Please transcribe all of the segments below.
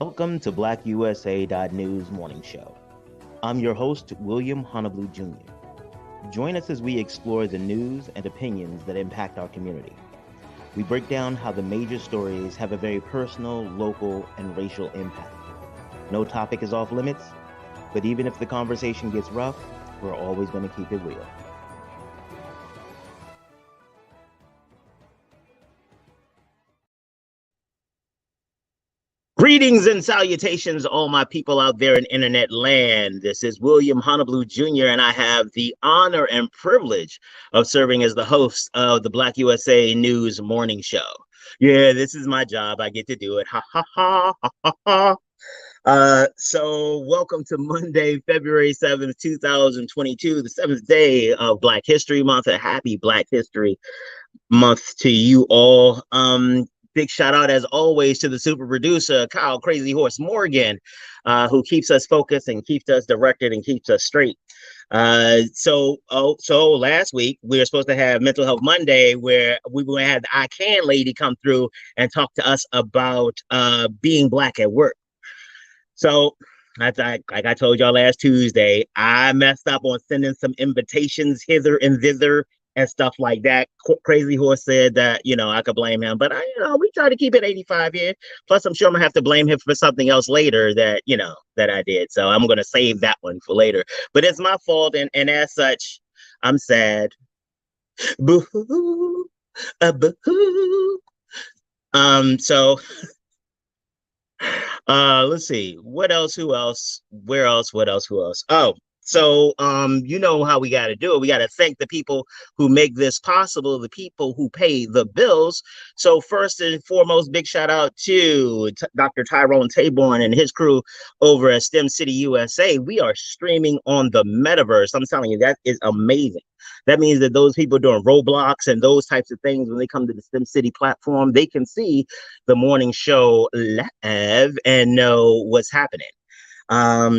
Welcome to BlackUSA.news morning show. I'm your host, William Honolulu Jr. Join us as we explore the news and opinions that impact our community. We break down how the major stories have a very personal, local, and racial impact. No topic is off limits, but even if the conversation gets rough, we're always going to keep it real. Greetings and salutations, all my people out there in internet land. This is William Honolulu Jr., and I have the honor and privilege of serving as the host of the Black USA News morning show. Yeah, this is my job. I get to do it. Ha ha ha ha ha ha. So welcome to Monday, February 7th, 2022, the 7th day of Black History Month. A happy Black History Month to you all. Big shout out, as always, to the super producer, Kyle Crazy Horse Morgan, who keeps us focused and keeps us directed and keeps us straight. So last week we were supposed to have Mental Health Monday, where we were going to have the ICANLADY come through and talk to us about being Black at work. So, like I told y'all last Tuesday, I messed up on sending some invitations hither and thither and stuff like that. Crazy Horse said that, I could blame him, but we try to keep it 85 here. Plus, I'm sure I'm gonna have to blame him for something else later that, that I did. So I'm gonna save that one for later. But it's my fault, and as such, I'm sad. Boo-hoo, boo-hoo. So let's see. What else? Who else? Where else? What else? Who else? Oh, so you know how we got to do it. We got to thank the people who make this possible, the people who pay the bills. So first and foremost, big shout out to Dr. Tyrone Taborn and his crew over at STEM City USA. We are streaming on the metaverse. I'm telling you, that is amazing. That means that those people doing Roblox and those types of things, when they come to the STEM City platform, they can see the morning show live and know what's happening.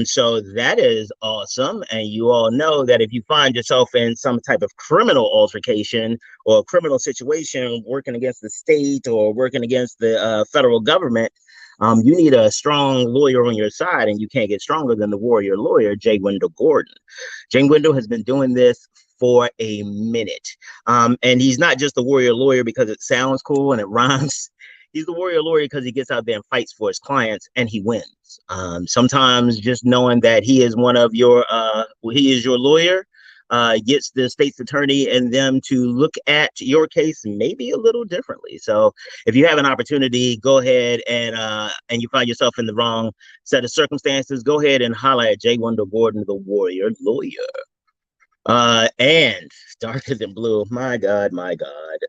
So that is awesome. And you all know that if you find yourself in some type of criminal altercation or a criminal situation working against the state or working against the federal government, you need a strong lawyer on your side, and you can't get stronger than the warrior lawyer, J. Wendell Gordon. Jay Wendell has been doing this for a minute. And he's not just a warrior lawyer because it sounds cool and it rhymes. He's the warrior lawyer because he gets out there and fights for his clients and he wins. Sometimes just knowing that he is he is your lawyer, gets the state's attorney and them to look at your case maybe a little differently. So if you have an opportunity, go ahead and you find yourself in the wrong set of circumstances, go ahead and holler at J. Wendell Gordon, the warrior lawyer. And Darker Than Blue, my God,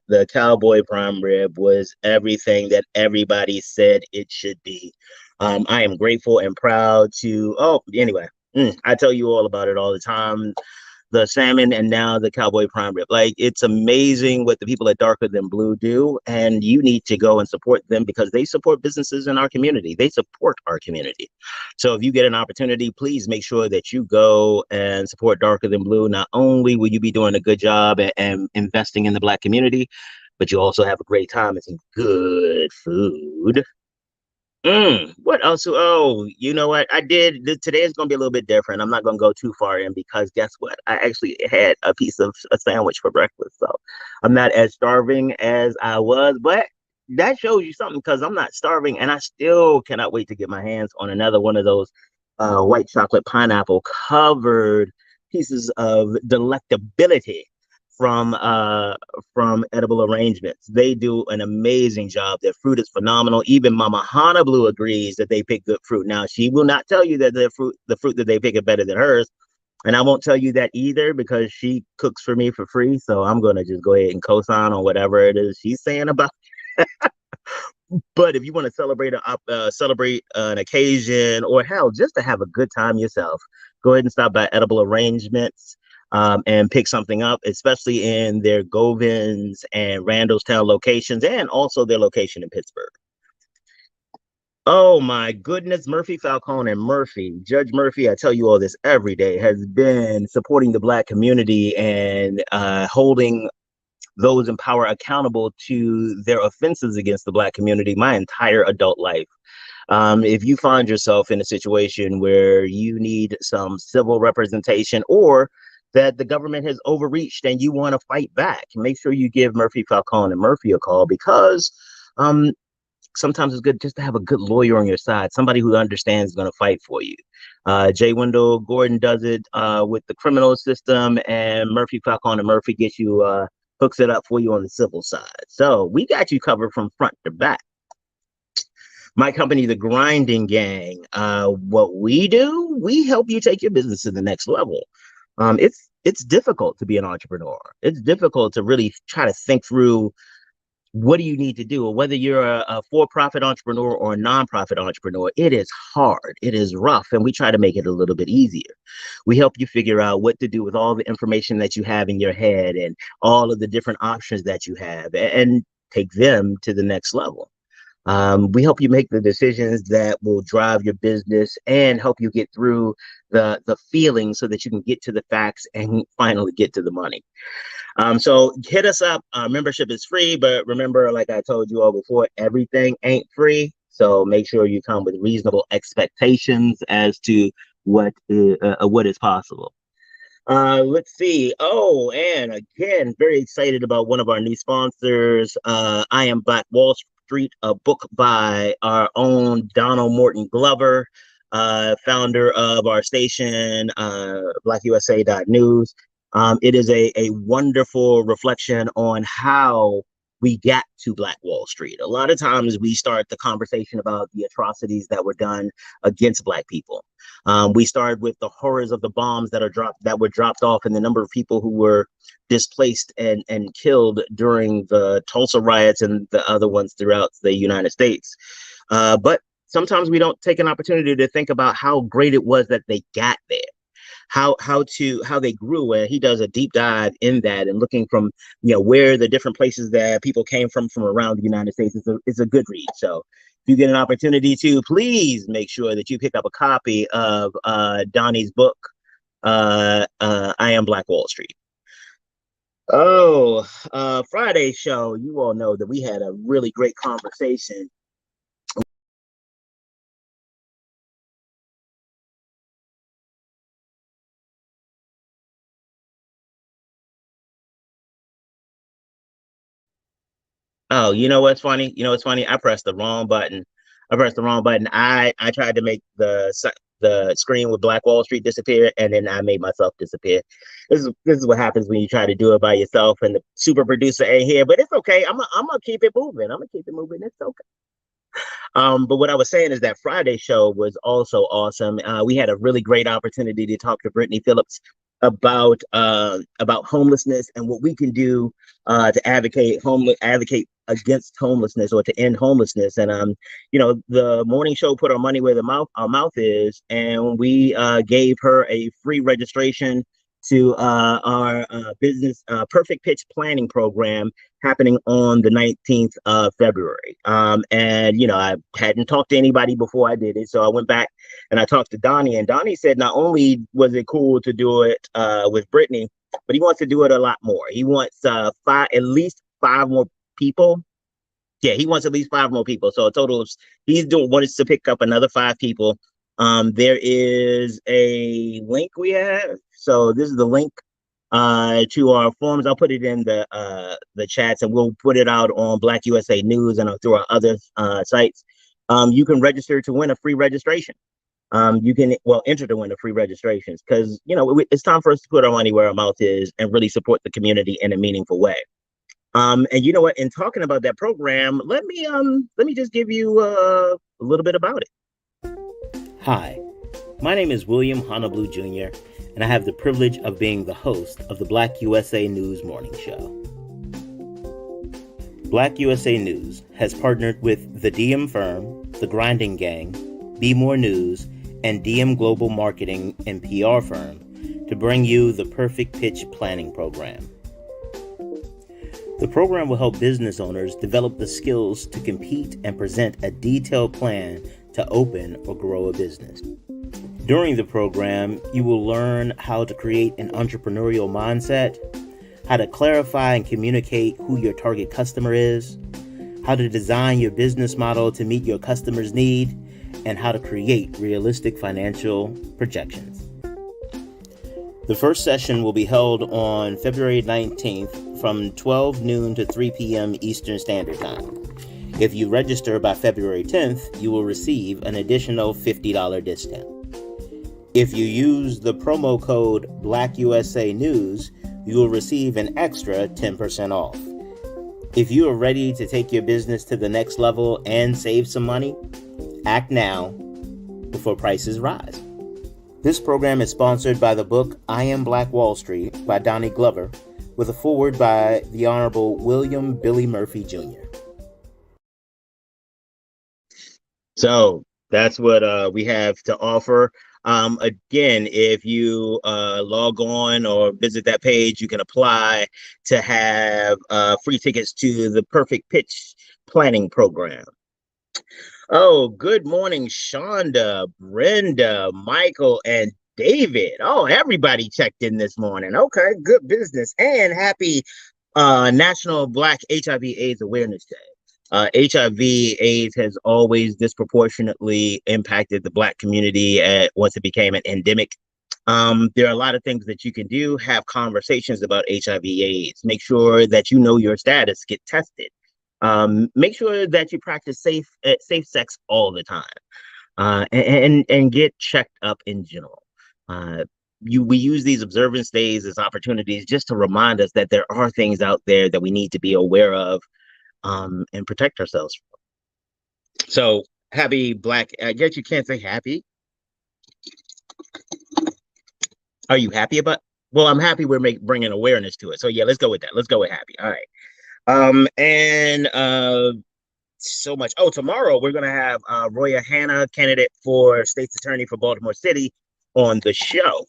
the Cowboy Prime Rib was everything that everybody said it should be. I am grateful and proud anyway, I tell you all about it all the time. The salmon and now the Cowboy Prime Rib. Like, it's amazing what the people at Darker Than Blue do, and you need to go and support them because they support businesses in our community. They support our community. So if you get an opportunity, please make sure that you go and support Darker Than Blue. Not only will you be doing a good job and investing in the Black community, but you also have a great time and some good food. What else? Oh, you know what? Today is going to be a little bit different. I'm not going to go too far in because guess what? I actually had a piece of a sandwich for breakfast. So I'm not as starving as I was, but that shows you something because I'm not starving and I still cannot wait to get my hands on another one of those white chocolate pineapple covered pieces of delectability from Edible Arrangements. They do an amazing job. Their fruit is phenomenal. Even Mama Hana Blue agrees that they pick good fruit. Now, she will not tell you that the fruit that they pick is better than hers. And I won't tell you that either because she cooks for me for free. So I'm going to just go ahead and co-sign on whatever it is she's saying about it. But if you want to celebrate an occasion or hell, just to have a good time yourself, go ahead and stop by Edible Arrangements. And pick something up, especially in their Govins and Randallstown locations and also their location in Pittsburgh. Oh my goodness, Murphy Falcone and Murphy. Judge Murphy, I tell you all this every day, has been supporting the Black community and holding those in power accountable to their offenses against the Black community my entire adult life. If you find yourself in a situation where you need some civil representation or that the government has overreached and you want to fight back, make sure you give Murphy, Falcone, and Murphy a call because um, sometimes it's good just to have a good lawyer on your side, somebody who understands is going to fight for you. Jay Wendell Gordon does it with the criminal system, and Murphy, Falcone, and Murphy gets you hooks it up for you on the civil side. So we got you covered from front to back. My company, the Grinding Gang, what we do, we help you take your business to the next level. It's difficult to be an entrepreneur. It's difficult to really try to think through what do you need to do, or whether you're a for-profit entrepreneur or a nonprofit entrepreneur. It is hard, it is rough, and we try to make it a little bit easier. We help you figure out what to do with all the information that you have in your head and all of the different options that you have, and take them to the next level. We help you make the decisions that will drive your business and help you get through the feelings so that you can get to the facts and finally get to the money. So hit us up. Membership is free, but remember, like I told you all before, everything ain't free. So make sure you come with reasonable expectations as to what is possible. Let's see. Oh, and again, very excited about one of our new sponsors. I Am Black Wall Street, a book by our own Donald Morton Glover, founder of our station, BlackUSA.news. It is a wonderful reflection on how we got to Black Wall Street. A lot of times we start the conversation about the atrocities that were done against Black people. We started with the horrors of the bombs that were dropped off, and the number of people who were displaced and killed during the Tulsa riots and the other ones throughout the United States. But sometimes we don't take an opportunity to think about how great it was that they got there. How they grew, and he does a deep dive in that and looking from where the different places that people came from around the United States. It's a good read. So if you get an opportunity to, please make sure that you pick up a copy of Donnie's book, I Am Black Wall Street. Oh, Friday's show, you all know that we had a really great conversation. Oh, you know what's funny? You know what's funny? I pressed the wrong button. I tried to make the screen with Black Wall Street disappear, and then I made myself disappear. This is what happens when you try to do it by yourself, and the super producer ain't here. But it's okay. I'm gonna keep it moving. I'm gonna keep it moving. It's okay. But what I was saying is that Friday show was also awesome. We had a really great opportunity to talk to Brittany Phillips about homelessness and what we can do to advocate against homelessness or to end homelessness. And the morning show put our money where our mouth is, and we gave her a free registration to our business perfect pitch planning program happening on the 19th of February. And I hadn't talked to anybody before I did it, so I went back and I talked to Donnie, and Donnie said not only was it cool to do it with Brittany, but he wants to do it a lot more. He wants at least five more people. Yeah, he wants at least five more people. So a total of wants to pick up another five people. There is a link we have. So this is the link to our forms. I'll put it in the chats, and we'll put it out on BlackUSA.news and through our other sites. You can register to win a free registration. You can enter to win a free registrations, because it's time for us to put our money where our mouth is and really support the community in a meaningful way. And you know what? In talking about that program, let me just give you a little bit about it. Hi, my name is William Honolulu Jr., and I have the privilege of being the host of the Black USA News Morning Show. Black USA News has partnered with the DM Firm, the Grinding Gang, Be More News, and DM Global Marketing and PR Firm to bring you the Perfect Pitch Planning Program. The program will help business owners develop the skills to compete and present a detailed plan to open or grow a business. During the program, you will learn how to create an entrepreneurial mindset, how to clarify and communicate who your target customer is, how to design your business model to meet your customer's need, and how to create realistic financial projections. The first session will be held on February 19th from 12 noon to 3 p.m. Eastern Standard Time. If you register by February 10th, you will receive an additional $50 discount. If you use the promo code BlackUSA.news, you will receive an extra 10% off. If you are ready to take your business to the next level and save some money, act now before prices rise. This program is sponsored by the book I Am Black Wall Street by Donnie Glover, with a foreword by the Honorable William Billy Murphy Jr. So that's what we have to offer. Again, if you log on or visit that page, you can apply to have free tickets to the Perfect Pitch Planning Program. Oh, good morning, Shonda, Brenda, Michael, and David. Oh, everybody checked in this morning. Okay, good business. And happy National Black HIV/AIDS Awareness Day. HIV/AIDS has always disproportionately impacted the Black community once it became an endemic. There are a lot of things that you can do. Have conversations about HIV/AIDS. Make sure that you know your status. Get tested. Make sure that you practice safe sex all the time, and get checked up in general. We use these observance days as opportunities just to remind us that there are things out there that we need to be aware of, and protect ourselves from. So happy Black. I guess you can't say happy. Are you happy about? Well, I'm happy we're bringing awareness to it. So yeah, let's go with that. Let's go with happy. All right. And so much. Oh, tomorrow we're gonna have Roya Hanna, candidate for state's attorney for Baltimore City, on the show.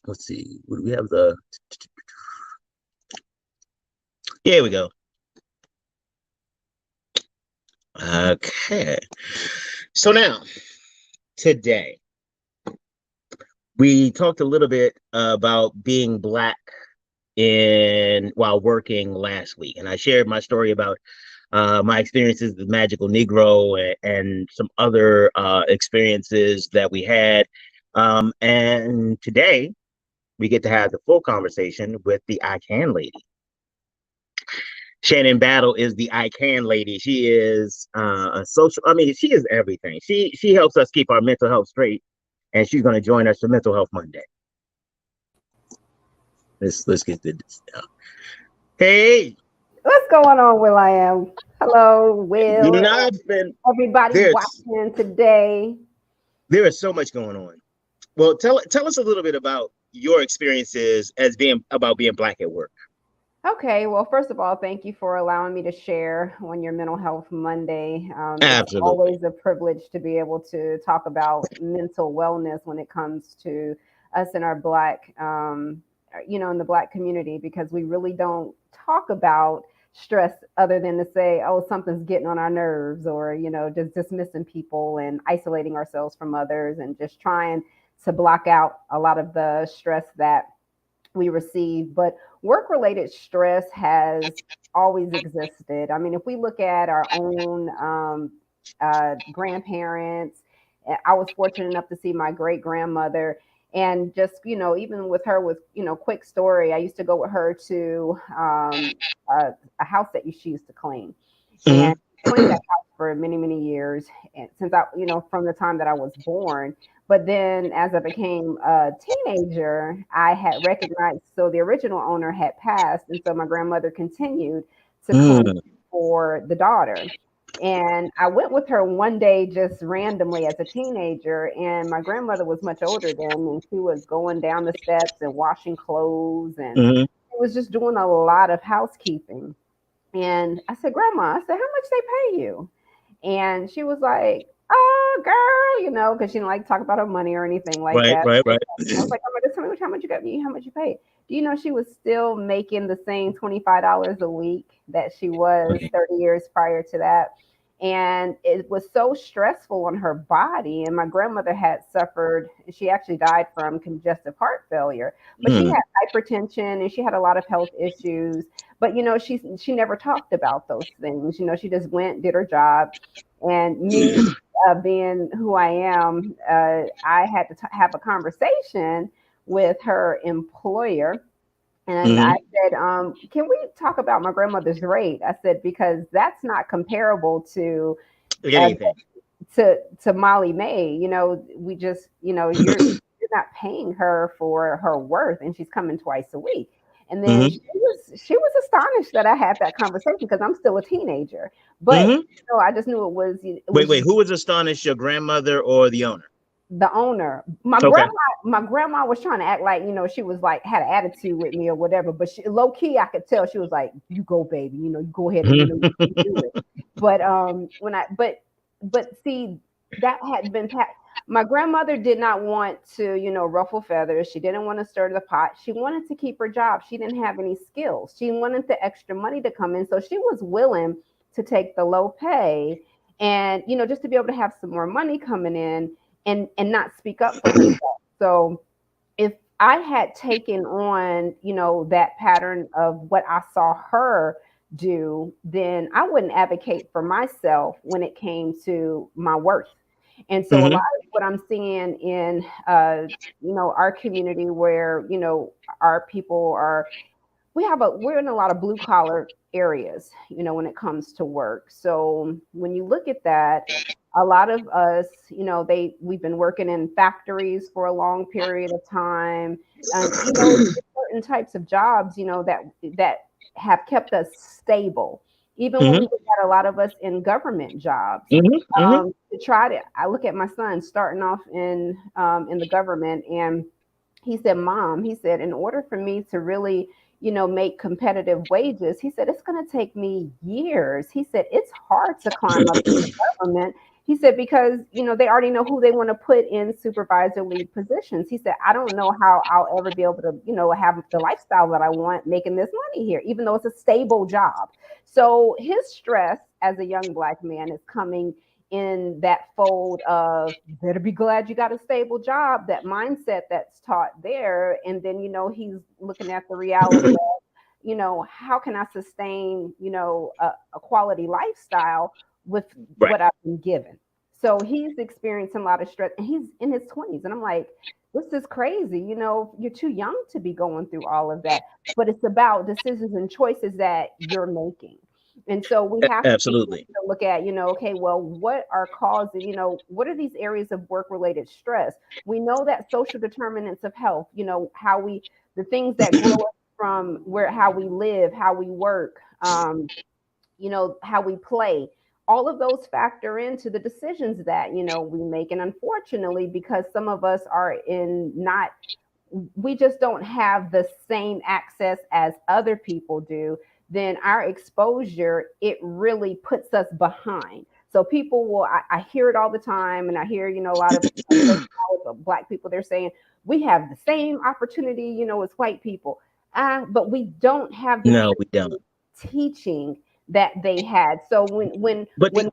Let's see. Would we have the? Here we go. Okay. So now, today, we talked a little bit about being Black while working last week, and I shared my story about my experiences with Magical Negro and some other experiences that we had. And today we get to have the full conversation with the ICANLADY. Shannon Battle is the ICANLADY. She is a social. I mean, she is everything. She helps us keep our mental health straight, and she's going to join us for Mental Health Monday. Let's get to this now. Hey, what's going on, Will.i.am? Hello, Will. Nothing. Everybody watching today. There is so much going on. Well, tell us a little bit about your experiences as being Black at work. Okay, well, first of all, thank you for allowing me to share on your Mental Health Monday. Absolutely. It's always a privilege to be able to talk about mental wellness when it comes to us in our Black, in the Black community, because we really don't talk about stress other than to say, oh, something's getting on our nerves, or, just dismissing people and isolating ourselves from others and just trying to block out a lot of the stress that we receive. But work-related stress has always existed. I mean, if we look at our own grandparents, I was fortunate enough to see my great-grandmother, and just, even with her, with, quick story, I used to go with her to a house that she used to clean. Mm-hmm. And cleaned that house for many, many years, and since from the time that I was born. But then as I became a teenager, I had recognized, so the original owner had passed. And so my grandmother continued to clean for the daughter. And I went with her one day, just randomly as a teenager. And my grandmother was much older then, and she was going down the steps and washing clothes. And she was just doing a lot of housekeeping. And I said, Grandma, how much they pay you? And she was like, oh, girl, because she didn't like to talk about her money or anything like that. Right. I was like, Grandma, just tell me how much you got me, how much you paid. Do you know she was still making the same $25 a week that she was 30 years prior to that? And it was so stressful on her body. And my grandmother had suffered, she actually died from congestive heart failure, but she had hypertension and she had a lot of health issues. But, she never talked about those things. She just went, did her job. And me, being who I am, I had to have a conversation with her employer. And I Mm-hmm. said, can we talk about my grandmother's rate? I said, because that's not comparable uh, Anything. to Molly May. We just, you're not paying her for her worth, and she's coming twice a week. And then Mm-hmm. she was astonished that I had that conversation because I'm still a teenager. But Mm-hmm. I just knew it was Wait. just Who was astonished? Your grandmother or the owner? the owner. My Okay. grandma was trying to act like, she was like had an attitude with me or whatever, but low key I could tell she was like, you go baby, you go ahead and you do it. But when I but see, that had been my grandmother did not want to, ruffle feathers. She didn't want to stir the pot. She wanted to keep her job. She didn't have any skills. She wanted the extra money to come in, so she was willing to take the low pay and, just to be able to have some more money coming in and not speak up for herself. So if I had taken on, that pattern of what I saw her do, then I wouldn't advocate for myself when it came to my worth. And so a lot Mm-hmm. of what I'm seeing in, our community where, our people are we're in a lot of blue collar areas, when it comes to work. So when you look at that, a lot of us, we've been working in factories for a long period of time, and certain types of jobs, that have kept us stable. Even when we Mm-hmm. look at a lot of us in government jobs, Mm-hmm. I look at my son starting off in the government, and he said, Mom, he said, in order for me to really, make competitive wages, he said, it's going to take me years. He said, it's hard to climb up in the government. He said, because, they already know who they want to put in supervisory positions. He said, I don't know how I'll ever be able to, have the lifestyle that I want making this money here, even though it's a stable job. So his stress as a young Black man is coming in that fold of, you better be glad you got a stable job, that mindset that's taught there. And then, he's looking at the reality of, how can I sustain, a quality lifestyle with Right. what I've been given? So he's experiencing a lot of stress, and he's in his 20s. And I'm like, this is crazy. You're too young to be going through all of that. But it's about decisions and choices that you're making. And so we have to begin Absolutely. to look at, okay, well, what are causing, what are these areas of work related stress? We know that social determinants of health, the things that grow us from how we live, how we work, how we play, all of those factor into the decisions that, we make. And unfortunately, because some of us are in not we just don't have the same access as other people do, then our exposure, it really puts us behind. So people I hear it all the time, and I hear, a lot of Black people, they're saying we have the same opportunity, as white people, but we don't have the No, we same don't. teaching that they had. So But when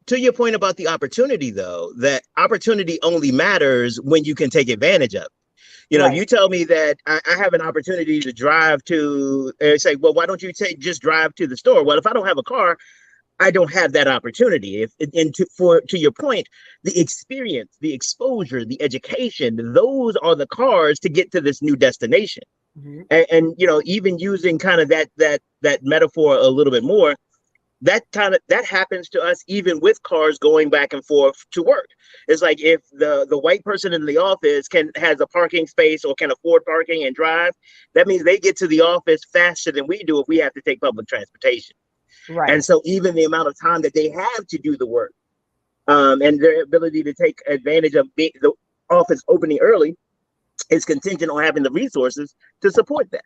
to your point about the opportunity, though, that opportunity only matters when you can take advantage of it. right. You tell me that I have an opportunity to drive to, say, well, why don't you just drive to the store? Well, if I don't have a car, I don't have that opportunity. To your point, the experience, the exposure, the education, those are the cars to get to this new destination. Mhm. And even using kind of that metaphor a little bit more, that happens to us even with cars going back and forth to work. It's like if the white person in the office has a parking space or can afford parking and drive, that means they get to the office faster than we do if we have to take public transportation. And Right. so even the amount of time that they have to do the work, and their ability to take advantage of the office opening early is contingent on having the resources to support that.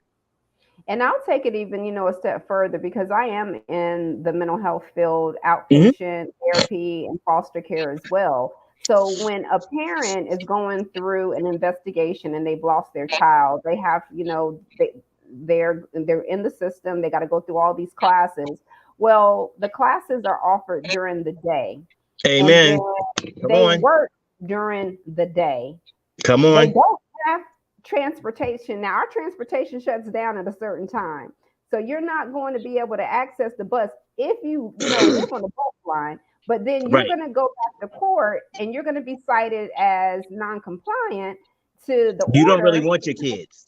And I'll take it even, a step further, because I am in the mental health field, Mm-hmm. outpatient therapy and foster care as well. So when a parent is going through an investigation and they've lost their child, they have, they're in the system, they got to go through all these classes. Well, the classes are offered during the day, and then Amen. Come they on. work during the day. Come They on. don't have transportation. Now, our transportation shuts down at a certain time. So you're not going to be able to access the bus if you live on the bus line. But then you're Right. going to go back to court and you're going to be cited as non-compliant to the You don't really order. want your kids.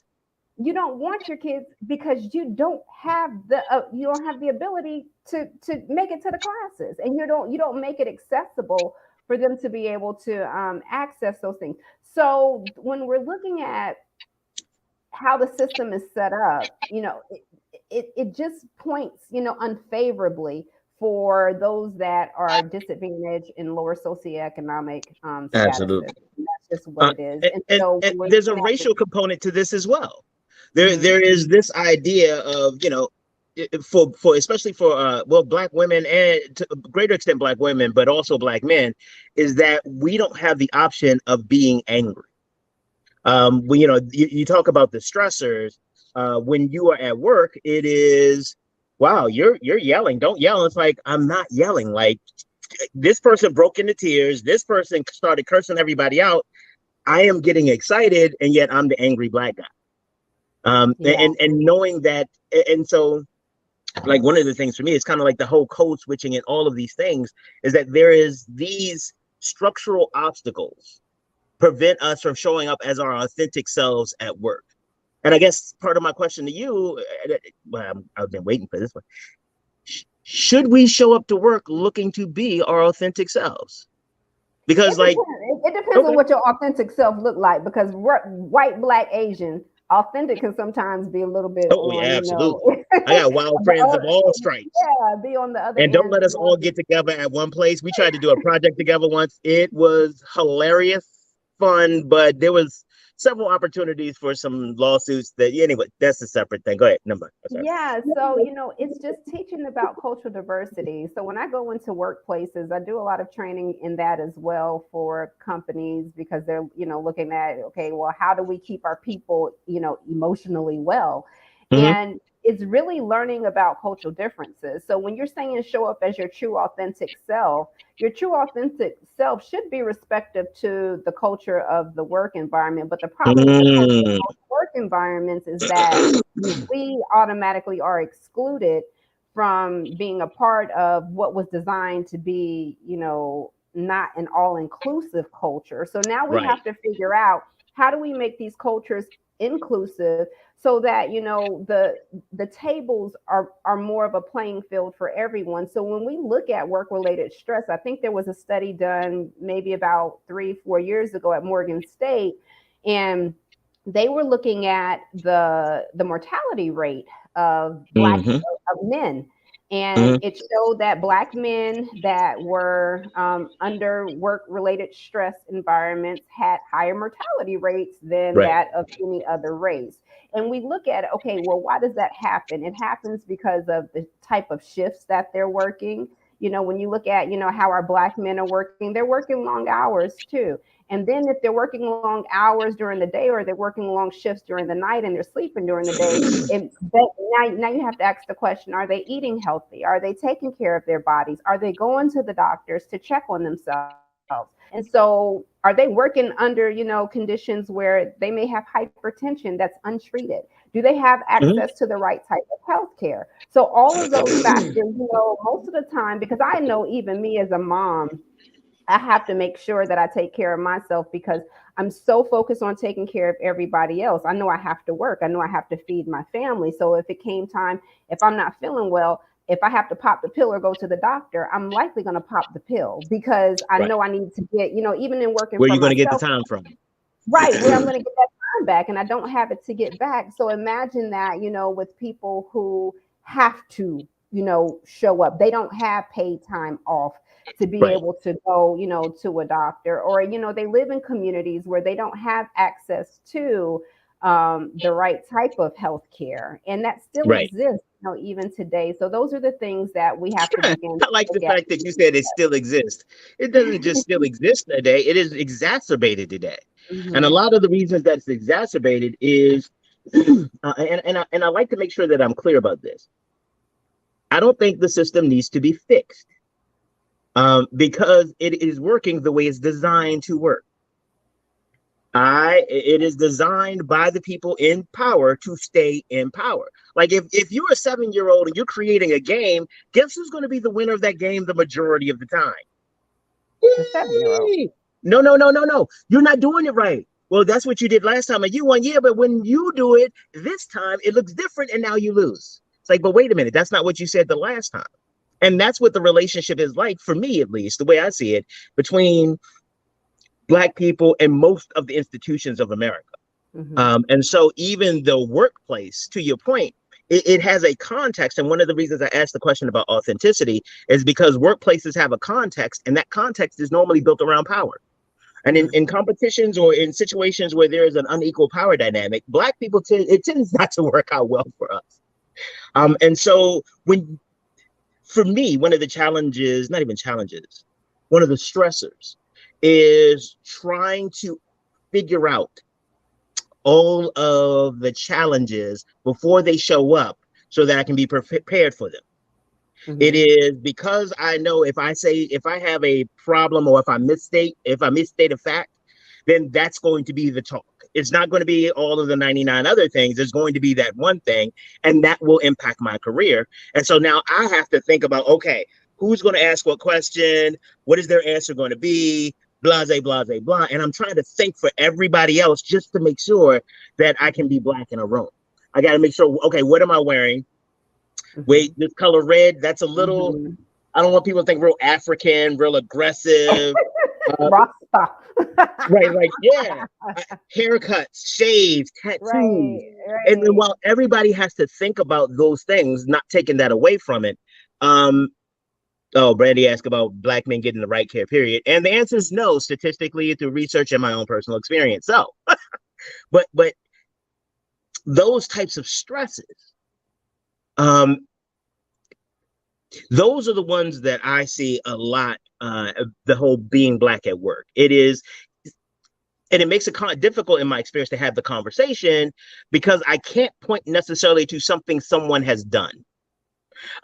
You don't want your kids because you don't have the ability to make it to the classes, and you don't make it accessible for them to be able to access those things. So when we're looking at how the system is set up, it just points, unfavorably for those that are disadvantaged in lower socioeconomic statuses. Absolutely. And that's just what it is. And so And when we're there's a looking at racial component to this as well. Mhm. There is this idea of, for especially for well, black women, and to a greater extent black women, but also black men, is that we don't have the option of being angry. When you talk about the stressors, when you are at work, it is, wow, you're yelling, don't yell. It's like, I'm not yelling. Like, this person broke into tears, this person started cursing everybody out, I am getting excited, and yet I'm the angry black guy. Yeah. And knowing that, and so, like, one of the things for me is kind of like the whole code switching and all of these things, is that there is these structural obstacles prevent us from showing up as our authentic selves at work. And I guess part of my question to you, well, I've been waiting for this one. Should we show up to work looking to be our authentic selves? Because, It like, depends. It depends on okay, what your authentic self look like, because white, black, Asian, authentic can sometimes be a little bit oh on, yeah, absolutely. I got wild the friends of all stripes. yeah, be on the other And don't end. let us all get together at one place. We tried to do a project together once. It was hilarious, fun, but there was several opportunities for some lawsuits that, anyway, that's a separate thing. Go ahead. Number. Sorry. Yeah, so it's just teaching about cultural diversity. So when I go into workplaces, I do a lot of training in that as well for companies, because they're, looking at, okay, well, how do we keep our people, emotionally well? Mm-hmm. And it's really learning about cultural differences. So when you're saying show up as your true authentic self, your true authentic self should be respective to the culture of the work environment. But the problem with the culture Mm. of work environments is that we automatically are excluded from being a part of what was designed to be, not an all inclusive culture. So now we Right. have to figure out, how do we make these cultures inclusive, so that the tables are more of a playing field for everyone. So when we look at work related stress, I think there was a study done maybe about 3-4 years ago at Morgan State, and they were looking at the mortality rate of Mm-hmm. of men, and Mm-hmm. it showed that black men that were under work related stress environments had higher mortality rates than Right. that of any other race. And we look at, okay, well, why does that happen? It happens because of the type of shifts that they're working. When you look at, how our black men are working, they're working long hours too. And then if they're working long hours during the day, or they're working long shifts during the night, and they're sleeping during the day, now you have to ask the question, are they eating healthy? Are they taking care of their bodies? Are they going to the doctors to check on themselves? And so are they working under, conditions where they may have hypertension that's untreated? Do they have Mm-hmm. access to the right type of health care? So all of those factors, most of the time, because I know even me as a mom, I have to make sure that I take care of myself, because I'm so focused on taking care of everybody else. I know I have to work. I know I have to feed my family. So if it came time, if I'm not feeling well, if I have to pop the pill or go to the doctor, I'm likely going to pop the pill, because I Right. know I need to get, even in working Where are for you going to get the myself, time from? right, where I'm going to get that time back, and I don't have it to get back. So imagine that, with people who have to, show up. They don't have paid time off to be Right. able to go, to a doctor, or, they live in communities where they don't have access to the right type of health care. And that still Right. exists, even today. So those are the things that we have to begin to I like the look at. fact that you said it still exists. It doesn't just still exist today, it is exacerbated today. And a Mhm. lot of the reasons that's exacerbated is, and I like to make sure that I'm clear about this. I don't think the system needs to be fixed, because it is working the way it's designed to work. It is designed by the people in power to stay in power. Like if you're a 7-year old and you're creating a game, guess who's going to be the winner of that game the majority of the time? The 7-year-old. Yay! No, no, no, no, no. You're not doing it right. Well, that's what you did last time, and you won. Yeah, but when you do it this time, it looks different, and now you lose. It's like, but wait a minute, that's not what you said the last time. And that's what the relationship is like for me, at least, the way I see it, between Black people and most of the institutions of America. And so even the workplace, to your point, it has a context. And one of the reasons I asked the question about authenticity is because workplaces have a context, and that context is normally built around power. And in competitions or in situations where there is an unequal power dynamic, Black people it tends not to work out well for us. And so for me, one of the challenges, not even challenges, one of the stressors is trying to figure out all of the challenges before they show up so that I can be prepared for them. It is because I know if I have a problem or if I misstate a fact, then that's going to be the talk. It's not going to be all of the 99 other things. It's going to be that one thing, and that will impact my career. And so now I have to think about, okay, who's going to ask what question? What is their answer going to be? Blase, blase, blah. And I'm trying to think for everybody else just to make sure that I can be Black in a room. I got to make sure, okay, what am I wearing? Wait, this color red, that's a little, I don't want people to think real African, real aggressive. Rasta. Right, like, yeah. Haircuts, shaves, tattoos. Right. And then while everybody has to think about those things, not taking that away from it. Brandy asked about Black men getting the right care, period. And the answer is no, statistically, through research and my own personal experience. So, but those types of stresses, those are the ones that I see a lot, the whole being Black at work. It is, and it makes it difficult in my experience to have the conversation because I can't point necessarily to something someone has done.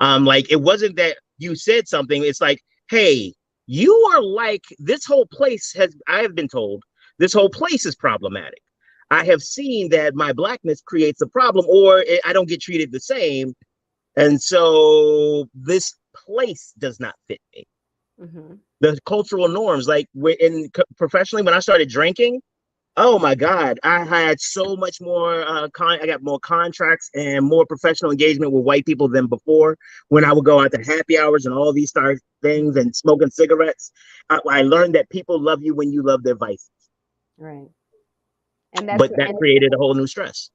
Like it wasn't that you said something, it's like, hey, you are like, this whole place I have been told, this whole place is problematic. I have seen that my Blackness creates a problem, or I don't get treated the same. And so this place does not fit me. The cultural norms, like professionally, when I started drinking, oh my God, I had so much more, I got more contracts and more professional engagement with white people than before. When I would go out to happy hours and all these things and smoking cigarettes, I learned that people love you when you love their vices. Right. But that created a whole new stress.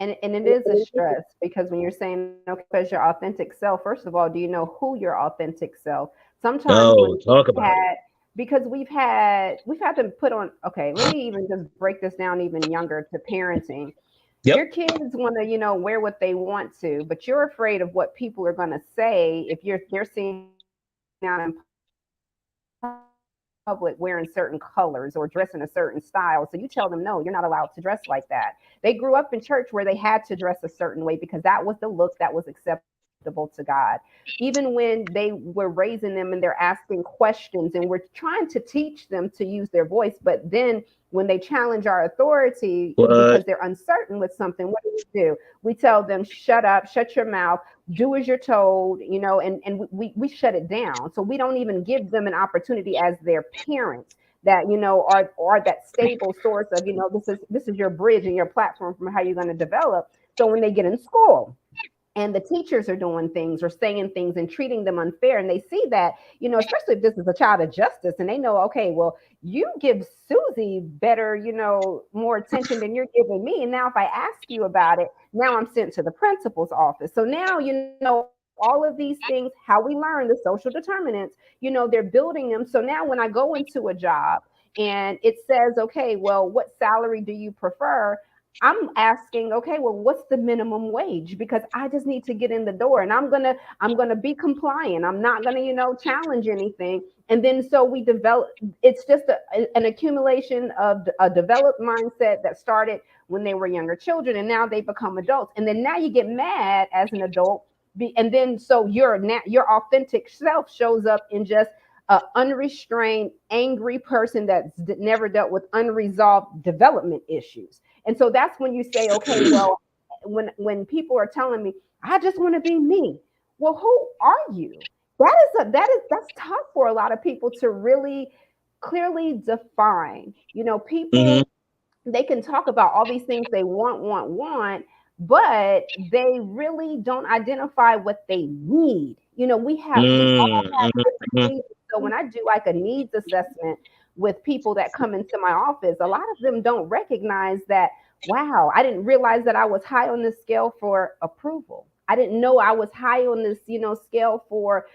And it is a stress because when you're saying, okay, because your authentic self, first of all, do you know who your authentic self? Sometimes talk about it. Because we've had to put on, okay, let me even just break this down even younger to parenting. Yep. Your kids want to, wear what they want to, but you're afraid of what people are going to say if they're seeing out in public wearing certain colors or dressing a certain style. So you tell them, no, you're not allowed to dress like that. They grew up in church where they had to dress a certain way because that was the look that was acceptable to God. Even when they were raising them and they're asking questions and we're trying to teach them to use their voice, but then when they challenge our authority because they're uncertain with something, what do? We tell them, shut up, shut your mouth, do as you're told, and we shut it down. So we don't even give them an opportunity as their parents that, are that stable source of, this is your bridge and your platform from how you're going to develop. So when they get in school, and the teachers are doing things or saying things and treating them unfair, and they see that, especially if this is a child of justice, and they know, okay, well, you give Susie better, more attention than you're giving me. And now if I ask you about it, now I'm sent to the principal's office. So now, all of these things, how we learn the social determinants, they're building them. So now when I go into a job and it says, okay, well, what salary do you prefer? I'm asking, okay, well, what's the minimum wage? Because I just need to get in the door, and I'm gonna be compliant. I'm not gonna, challenge anything. And then so we develop. It's just an accumulation of a developed mindset that started when they were younger children, and now they become adults. And then now you get mad as an adult, and then so your authentic self shows up in just a unrestrained, angry person that's never dealt with unresolved development issues. And so that's when you say, okay, well, when people are telling me, I just want to be me. Well, who are you? That's tough for a lot of people to really clearly define. Hmm. People, they can talk about all these things they want, but they really don't identify what they need. We all have different Mm-hmm. needs. So when I do like a needs assessment with people that come into my office, a lot of them don't recognize that, wow, I didn't realize that I was high on this scale for approval. I didn't know I was high on this, scale for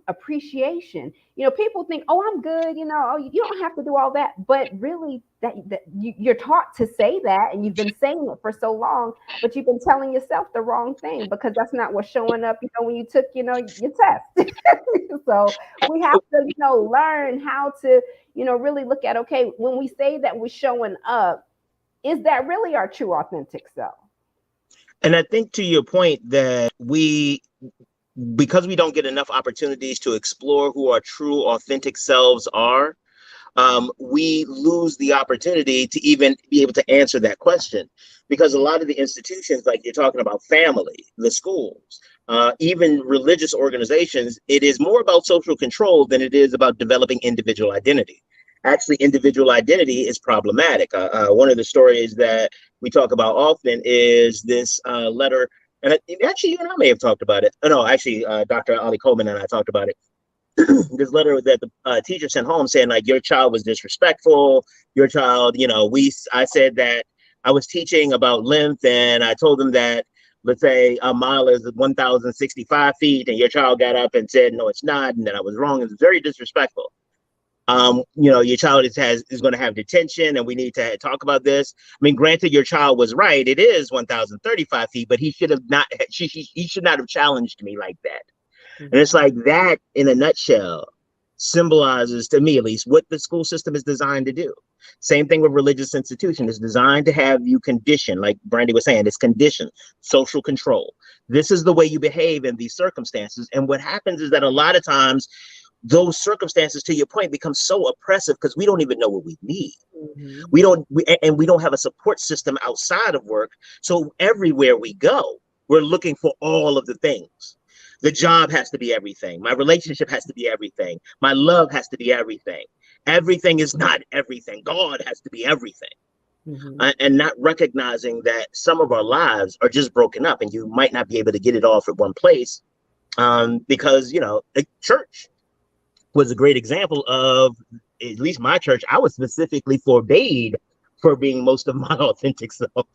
appreciation. People think, oh, I'm good, oh, you don't have to do all that. But really, that you're taught to say that, and you've been saying it for so long, but you've been telling yourself the wrong thing, because that's not what's showing up, when you took, your test. So we have to, learn how to, really look at, okay, when we say that we're showing up, is that really our true authentic self? And I think to your point that because we don't get enough opportunities to explore who our true authentic selves are, we lose the opportunity to even be able to answer that question. Because a lot of the institutions, like you're talking about, family, the schools, even religious organizations, it is more about social control than it is about developing individual identity. Actually, individual identity is problematic. One of the stories that we talk about often is this letter, and actually, you and I may have talked about it. Oh, no, actually, Dr. Ali Coleman and I talked about it. This letter that the teacher sent home saying, like, your child was disrespectful. Your child, I said that I was teaching about length, and I told them that, let's say a mile is 1,065 feet, and your child got up and said, no, it's not, and then I was wrong. It's very disrespectful. Your child is going to have detention, and we need to talk about this. I mean, granted, your child was right. It is 1,035 feet, but he should have not. He should not have challenged me like that. And it's like that, in a nutshell, symbolizes, to me at least, what the school system is designed to do. Same thing with religious institution. It's designed to have you conditioned, like Brandy was saying, it's conditioned, social control. This is the way you behave in these circumstances. And what happens is that a lot of times those circumstances, to your point, become so oppressive because we don't even know what we need. Mm-hmm. We don't have a support system outside of work. So everywhere we go, we're looking for all of the things. The job has to be everything. My relationship has to be everything. My love has to be everything. Everything is not everything. God has to be everything. Mm-hmm. And not recognizing that some of our lives are just broken up, and you might not be able to get it all at one place, because the church was a great example of, at least my church, I was specifically forbade for being most of my authentic self.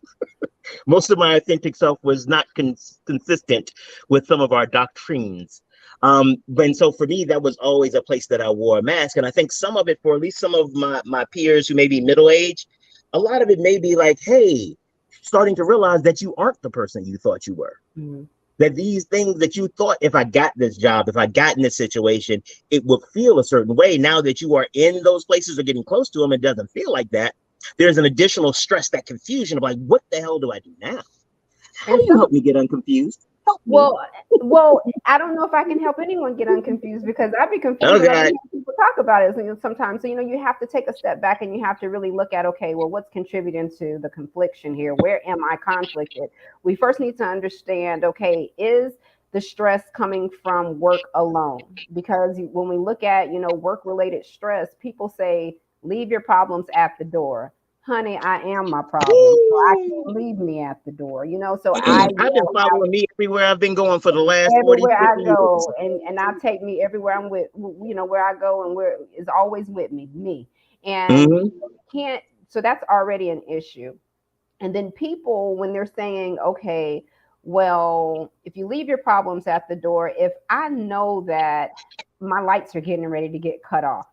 Most of my authentic self was not consistent with some of our doctrines. And so for me, that was always a place that I wore a mask. And I think some of it, for at least some of my peers who may be middle aged, a lot of it may be like, hey, starting to realize that you aren't the person you thought you were. Mm-hmm. That these things that you thought, if I got this job, if I got in this situation, it would feel a certain way. Now that you are in those places or getting close to them, it doesn't feel like that. There's an additional stress, that confusion of like, what the hell do I do now? How And do you help me get unconfused? Help me. Well, well, I don't know if I can help anyone get unconfused, because I'd be confused Oh enough to God. hear people talk about it sometimes. So, you have to take a step back, and you have to really look at, okay, well, what's contributing to the confliction here? Where am I conflicted? We first need to understand, okay, is the stress coming from work alone? Because when we look at, work related stress, people say, leave your problems at the door. Honey, I am my problem. So I can't leave me at the door, so I I've been yell following me everywhere I've been going for the last 40, everywhere 50 I years. go, and I take me everywhere I'm with, where I go and where is always with me. And Mm-hmm. you can't, so that's already an issue. And then people, when they're saying, okay, well, if you leave your problems at the door, if I know that my lights are getting ready to get cut off,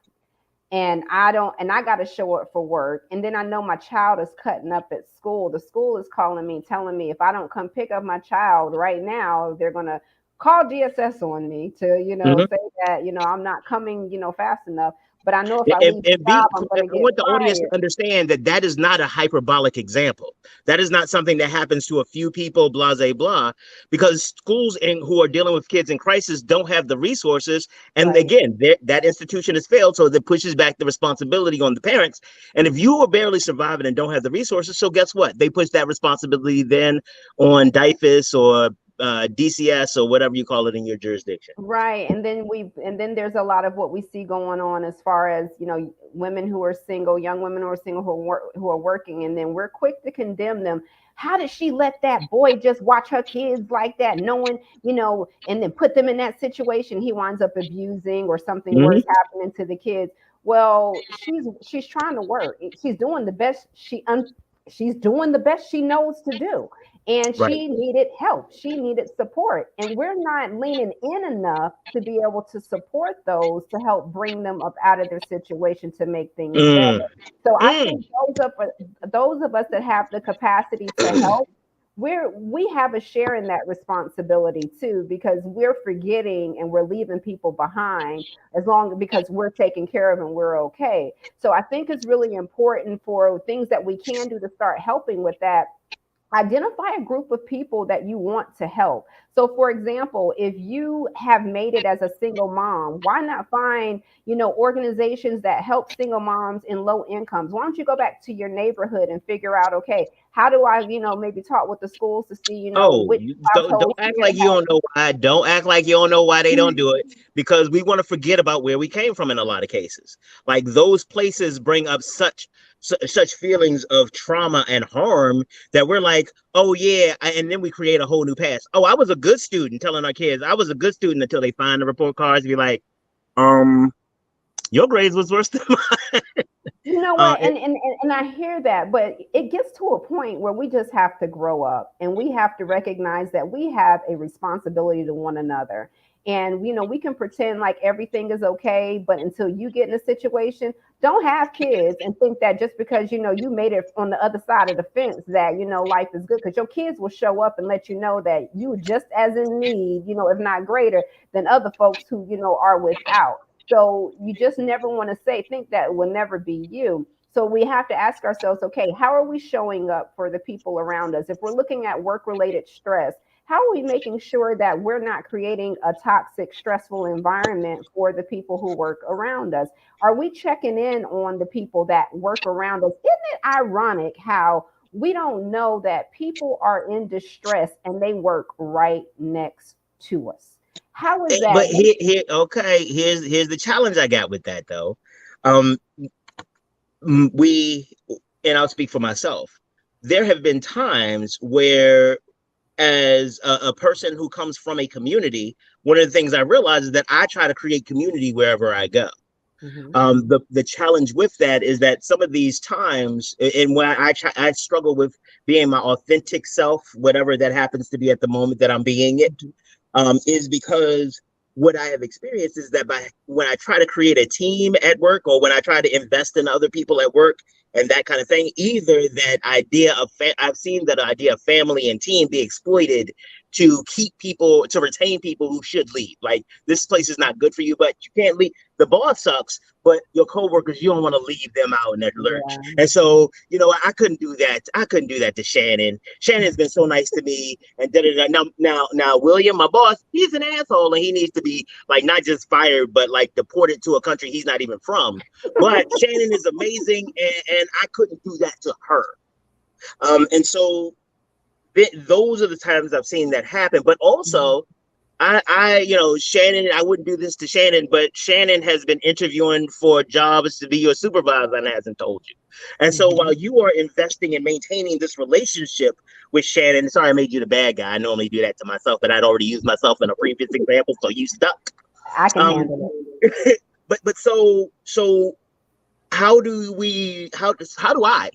and I got to show up for work, and then I know my child is cutting up at school, the school is calling me, telling me if I don't come pick up my child right now, they're going to call DSS on me to Mm-hmm. say that I'm not coming fast enough. But I know if I leave the job, I'm going to I get want the audience to fired. understand that that is not a hyperbolic example. That is not something that happens to a few people, blah, blah, blah, because schools who are dealing with kids in crisis don't have the resources. And Right. again, that institution has failed. So that pushes back the responsibility on the parents. And if you are barely surviving and don't have the resources, so guess what? They push that responsibility then on DIFUS or DCS or whatever you call it in your jurisdiction. Right. And then there's a lot of what we see going on as far as, women who are single, young women who are single, who are working, and then we're quick to condemn them. How did she let that boy just watch her kids like that, knowing, and then put them in that situation? He winds up abusing or something worse Mm-hmm. happening to the kids. Well, she's trying to work. She's doing the best she's doing the best she knows to do. And Right. she needed help. She needed support. And we're not leaning in enough to be able to support those to help bring them up out of their situation to make things better. Mm. So I Mm. think those of us that have the capacity to help, we have a share in that responsibility too, because we're forgetting and we're leaving people behind because we're taken care of and we're okay. So I think it's really important for things that we can do to start helping with that. Identify a group of people that you want to help. So for example, if you have made it as a single mom, why not find, organizations that help single moms in low incomes? Why don't you go back to your neighborhood and figure out, okay, how do I, maybe talk with the schools to see, Oh, which you don't households act can like you help. don't know why. Don't act like you don't know why they don't do it, because we want to forget about where we came from in a lot of cases. Like those places bring up such feelings of trauma and harm that we're like, oh yeah, and then we create a whole new past. Oh, I was a good student, telling our kids I was a good student until they find the report cards and be like, um, your grades was worse than mine. You know Uh, what? And I hear that, but it gets to a point where we just have to grow up and we have to recognize that we have a responsibility to one another. And we can pretend like everything is okay, but until you get in a situation, don't have kids and think that just because you made it on the other side of the fence that life is good, because your kids will show up and let you know that you just as in need, if not greater than other folks who are without. So you just never want to think that it will never be you. So we have to ask ourselves, okay, how are we showing up for the people around us? If we're looking at work related stress, how are we making sure that we're not creating a toxic, stressful environment for the people who work around us? Are we checking in on the people that work around us? Isn't it ironic how we don't know that people are in distress and they work right next to us? How is but that? okay, here's the challenge I got with that though. Um, we, and I'll speak for myself. There have been times where, as a person who comes from a community, one of the things I realize is that I try to create community wherever I go. Mhm. The challenge with that is that some of these times, and when I struggle with being my authentic self, whatever that happens to be at the moment that I'm being it, Mhm. is because what I have experienced is that when I try to create a team at work, or when I try to invest in other people at work and that kind of thing, either that idea of I've seen that idea of family and team be exploited to keep people, to retain people who should leave. Like, this place is not good for you, but you can't leave. The boss sucks, but your coworkers, you don't want to leave them out in their lurch. Yeah. And so, I couldn't do that. I couldn't do that to Shannon. Shannon's been so nice to me, and now, William, my boss, he's an asshole, and he needs to be, like, not just fired, but like deported to a country he's not even from. But Shannon is amazing, and I couldn't do that to her. And so those are the times I've seen that happen. But Mhm. also, Shannon, I wouldn't do this to Shannon, but Shannon has been interviewing for jobs to be your supervisor and hasn't told you. And so while Mhm. you are investing in maintaining this relationship with Shannon, sorry I made you the bad guy. I normally do that to myself, but I'd already used myself in a previous example, so you stuck. I can Um, handle it. but so how do I,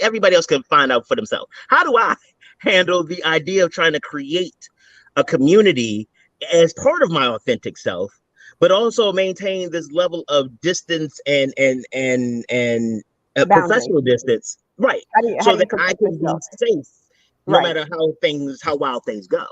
everybody else can find out for themselves, how do I handle the idea of trying to create a community as part of my authentic self, but also maintain this level of distance and Boundaries. professional distance, right, How so do you that I protect can be yourself? safe no Right. matter how wild things go.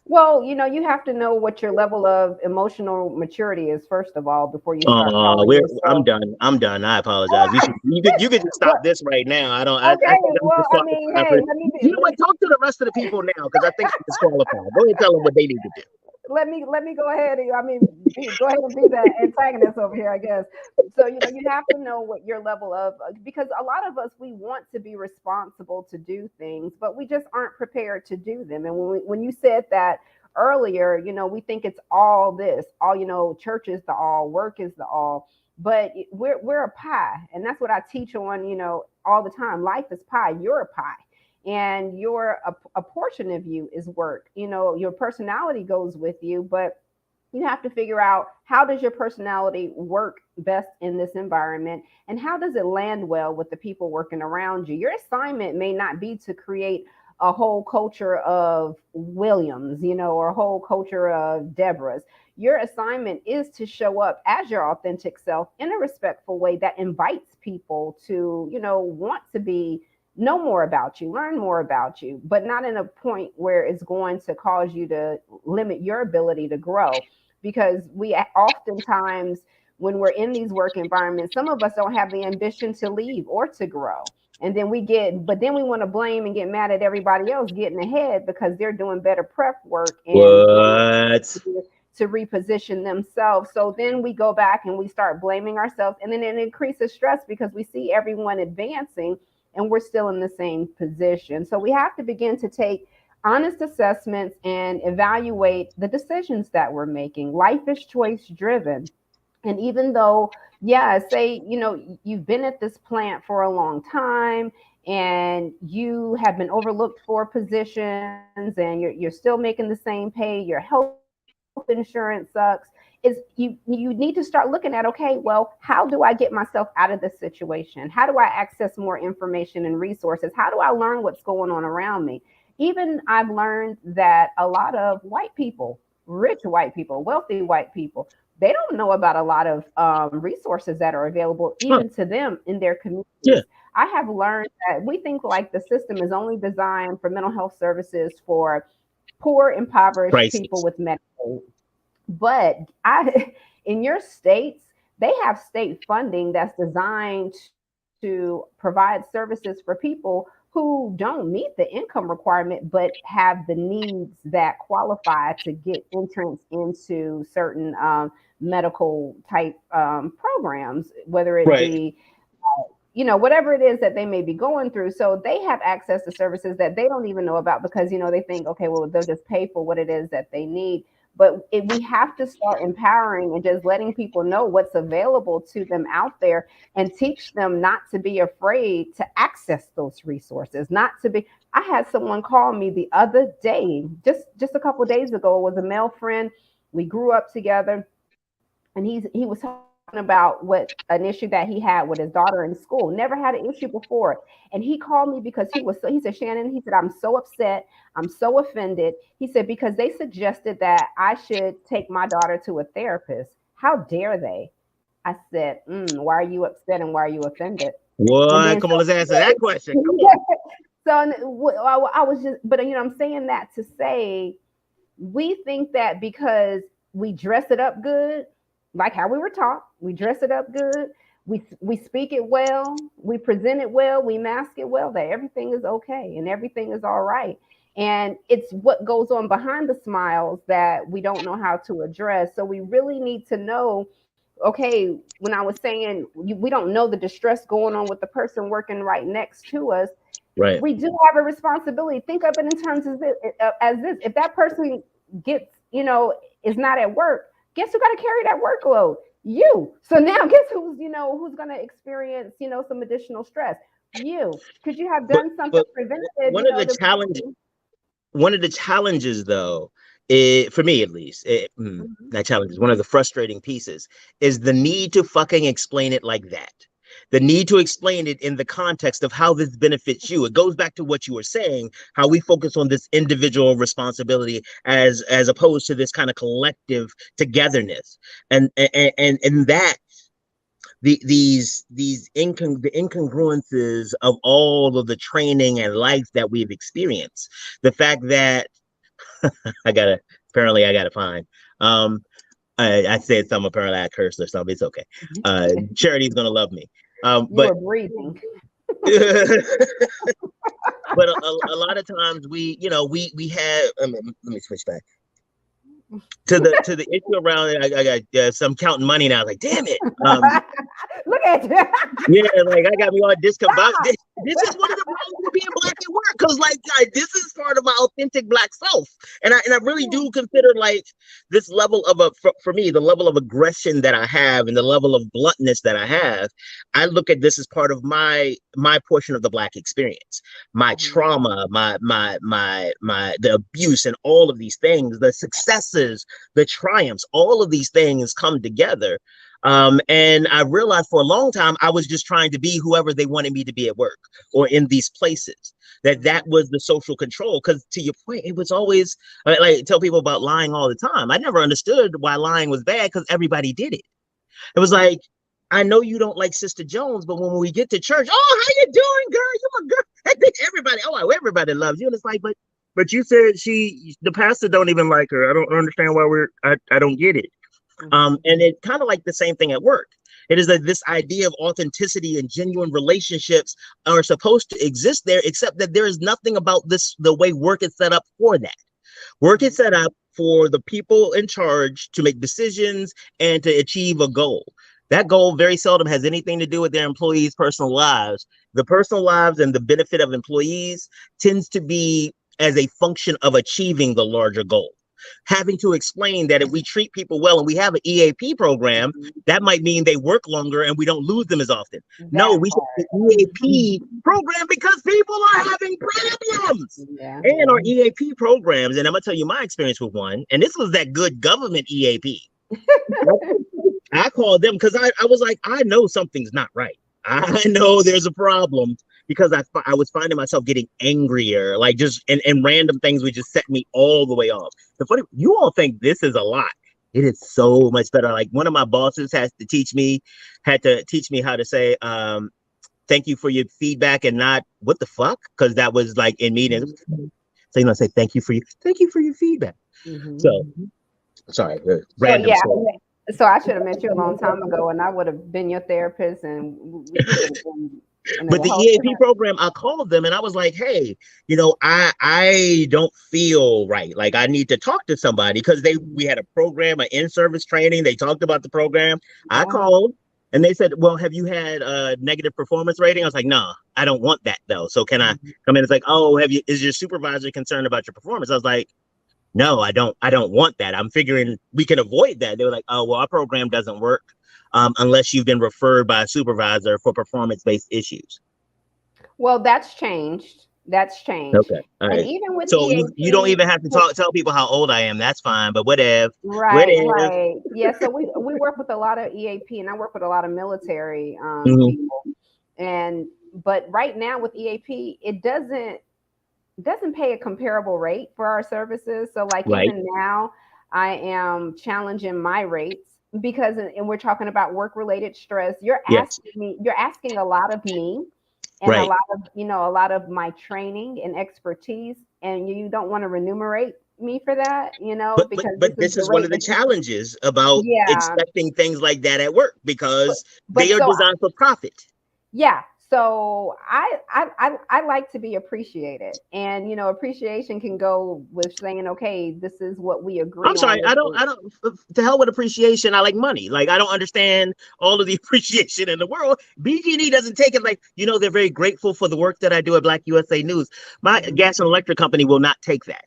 Well, you have to know what your level of emotional maturity is, first of all, before you start calling I'm yourself. done. I'm done. I apologize. You could just stop Well, this right now. I okay. think I'm Well, I mean, disqualified for hey, it. You know what? Talk to the rest of the people now because I think I'm disqualified. Go ahead, tell them what they need to do. let me go ahead and go ahead and be the antagonist over here, I guess. So you have to know what your level of, because a lot of us, we want to be responsible to do things, but we just aren't prepared to do them. And when you said that earlier, we think it's all this, all, church is the all, work is the all, but we're a pie, and that's what I teach on, all the time. Life is pie. You're a pie, and a portion of you is work. Your personality goes with you, but you have to figure out, how does your personality work best in this environment, and how does it land well with the people working around you. Your assignment may not be to create a whole culture of Williams, or a whole culture of Deborahs. Your assignment is to show up as your authentic self in a respectful way that invites people to, want to be, know more about you, learn more about you, but not in a point where it's going to cause you to limit your ability to grow. Because we oftentimes, when we're in these work environments, some of us don't have the ambition to leave or to grow. And then but then we want to blame and get mad at everybody else getting ahead because they're doing better prep work and What? to reposition themselves. So then we go back and we start blaming ourselves, and then it increases stress because we see everyone advancing and we're still in the same position. So we have to begin to take honest assessments and evaluate the decisions that we're making. Life is choice driven. And even though, yeah, say, you've been at this plant for a long time and you have been overlooked for positions and you're still making the same pay, your health insurance sucks, is you need to start looking at, okay, well, how do I get myself out of this situation? How do I access more information and resources? How do I learn what's going on around me? Even I've learned that a lot of white people, rich white people, wealthy white people, they don't know about a lot of resources that are available Huh. even to them in their Yeah. communities. I have learned that we think like the system is only designed for mental health services for poor, impoverished people Crisis. with Medicaid. But in your states, they have state funding that's designed to provide services for people who don't meet the income requirement, but have the needs that qualify to get entrance into certain medical type programs, whether it Right. be whatever it is that they may be going through. So they have access to services that they don't even know about because, they think, okay, well, they'll just pay for what it is that they need. But we have to start empowering and just letting people know what's available to them out there and teach them not to be afraid to access those resources, not to be. I had someone call me the other day, just a couple of days ago. It was a male friend. We grew up together, and he was talking about what an issue that he had with his daughter in school. Never had an issue before, and he called me because he said, Shannon, he said, I'm so upset, I'm so offended. He said, because they suggested that I should take my daughter to a therapist. How dare they? I said, why are you upset and why are you offended? And What? then Come on, let's answer that question. Come on. so I was just, but I'm saying that to say, we think that because we dress it up good, like how we were taught, we dress it up good, we speak it well, we present it well, we mask it well, that everything is okay and everything is all right. And it's what goes on behind the smiles that we don't know how to address. So we really need to know, okay, when I was saying we don't know the distress going on with the person working right next to us, Right. we do have a responsibility. Think of it in terms of this. If that person gets, is not at work, guess who got to carry that workload? You. So now guess who's going to experience, some additional stress? You. Could you have But done something but preventative, one of the to challenge one of the challenges though, for me at least, Mhm. not challenges, one of the frustrating pieces is the need to fucking explain it like that. The need to explain it in the context of how this benefits you. It goes back to what you were saying, how we focus on this individual responsibility as opposed to this kind of collective togetherness. And that the incongruences of all of the training and life that we've experienced, the fact that Apparently I gotta find. I said something, apparently I cursed or something. It's okay. Charity's gonna love me. You But were breathing. but a lot of times we have let me switch back to the issue around I got some counting money now. Like, damn it. Look at you. Yeah, like I got me all discombobulated. This is one of the problems with being black at work, because like this is part of my authentic black self, and I really do consider like this level of for me, the level of aggression that I have and the level of bluntness that I have. I look at this as part of my portion of the black experience, my trauma, my the abuse, and all of these things, the successes, the triumphs, all of these things come together. And I realized for a long time, I was just trying to be whoever they wanted me to be at work or in these places, that was the social control. Because to your point, it was always like I tell people about lying all the time. I never understood why lying was bad, because everybody did it. It was like, I know you don't like Sister Jones, but when we get to church, oh, how you doing, girl? You a girl. I think everybody loves you. And it's like, but you said the pastor don't even like her. I don't understand why I don't get it. And it's kind of like the same thing at work. It is that this idea of authenticity and genuine relationships are supposed to exist there, except that there is nothing about the way work is set up for that. Work is set up for the people in charge to make decisions and to achieve a goal. That goal very seldom has anything to do with their employees' personal lives. The personal lives and the benefit of employees tends to be as a function of achieving the larger goal. Having to explain that if we treat people well and we have an EAP program, that might mean they work longer and we don't lose them as often. No, we should have an EAP program because people are having problems. And our EAP programs, and I'm gonna tell you my experience with one, and this was that good government EAP. I called them because I was like, I know something's not right. I know there's a problem, because I was finding myself getting angrier, like just and random things would just set me all the way off. The funny, you all think this is a lot. It is so much better. Like one of my bosses had to teach me how to say thank you for your feedback and not what the fuck, because that was like in meetings. So say thank you for your feedback. So sorry, random story. So I should have met you a long time ago, and I would have been your therapist, and we could have been. But the EAP program, I called them and I was like, hey, I don't feel right. Like I need to talk to somebody, because we had a program, an in-service training. They talked about the program. I called and they said, well, have you had a negative performance rating? I was like, no, I don't want that though. So can I come in? It's like, oh, is your supervisor concerned about your performance? I was like, no, I don't want that. I'm figuring we can avoid that. They were like, oh, well, our program doesn't work unless you've been referred by a supervisor for performance-based issues. Well, that's changed. Okay. All right. And even with so EAP, you don't even have to tell people how old I am. That's fine. But whatever. Right. Yeah. So we work with a lot of EAP, and I work with a lot of military people. But right now with EAP, it doesn't pay a comparable rate for our services. So like even now, I am challenging my rates, because and we're talking about work-related stress. You're asking a lot of me, and a lot of my training and expertise, and you don't want to remunerate me for that, but this is one of the challenges about expecting things like that at work, because they are designed for profit. So I like to be appreciated, and appreciation can go with saying, okay, this is what we agree on. I'm sorry, I don't to hell with appreciation. I like money. Like I don't understand all of the appreciation in the world. BG&E doesn't take it like, they're very grateful for the work that I do at BlackUSA.news. My gas and electric company will not take that.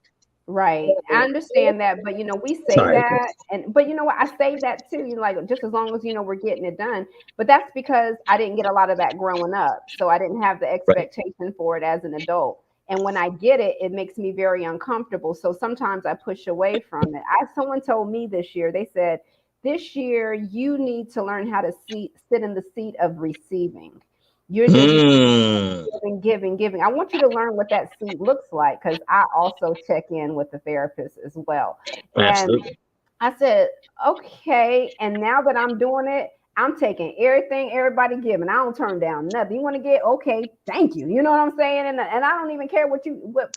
Right. I understand that, but we say that, but you know what? I say that too, like just as long as we're getting it done. But that's because I didn't get a lot of that growing up. So I didn't have the expectation for it as an adult. And when I get it, it makes me very uncomfortable. So sometimes I push away from it. Someone told me this year, they said, this year you need to learn how to sit in the seat of receiving. You're just giving. I want you to learn what that seat looks like, because I also check in with the therapist as well. Absolutely. And I said, okay. And now that I'm doing it, I'm taking everything everybody giving. I don't turn down nothing. You want to get okay, thank you. You know what I'm saying? And I don't even care what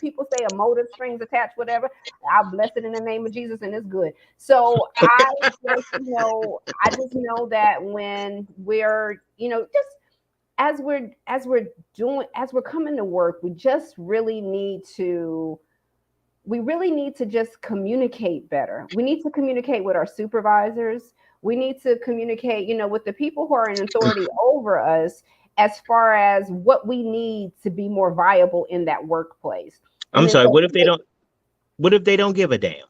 people say, a motive, strings attached, whatever. I'll bless it in the name of Jesus, and it's good. So I just know that when we're, just as we're coming to work, we really need to just communicate better. We need to communicate with our supervisors. We need to communicate, with the people who are in authority over us as far as what we need to be more viable in that workplace. And I'm then sorry. so What if they don't? What if they don't give a damn?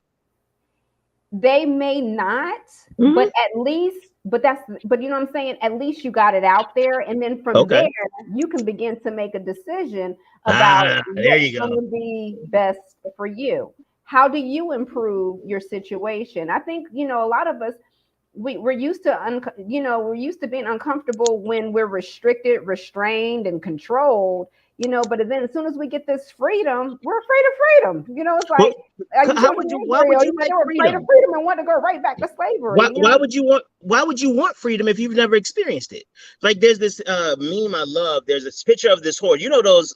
they may not, Mm-hmm. but you know what I'm saying? At least you got it out there. And then from Okay. there, you can begin to make a decision about There what's you going go. to be best for you. How do you improve your situation? I think, a lot of us, we're used to we're used to being uncomfortable when we're restricted, restrained, and controlled, but then as soon as we get this freedom, we're afraid of freedom. It's Well, like, are you how children would you? of Why would Israel? you They like were afraid of freedom? freedom and wanted to go right back to slavery. Why would you want? Why would you want freedom if you've never experienced it? Like there's this meme I love. There's this picture of this horse. You know those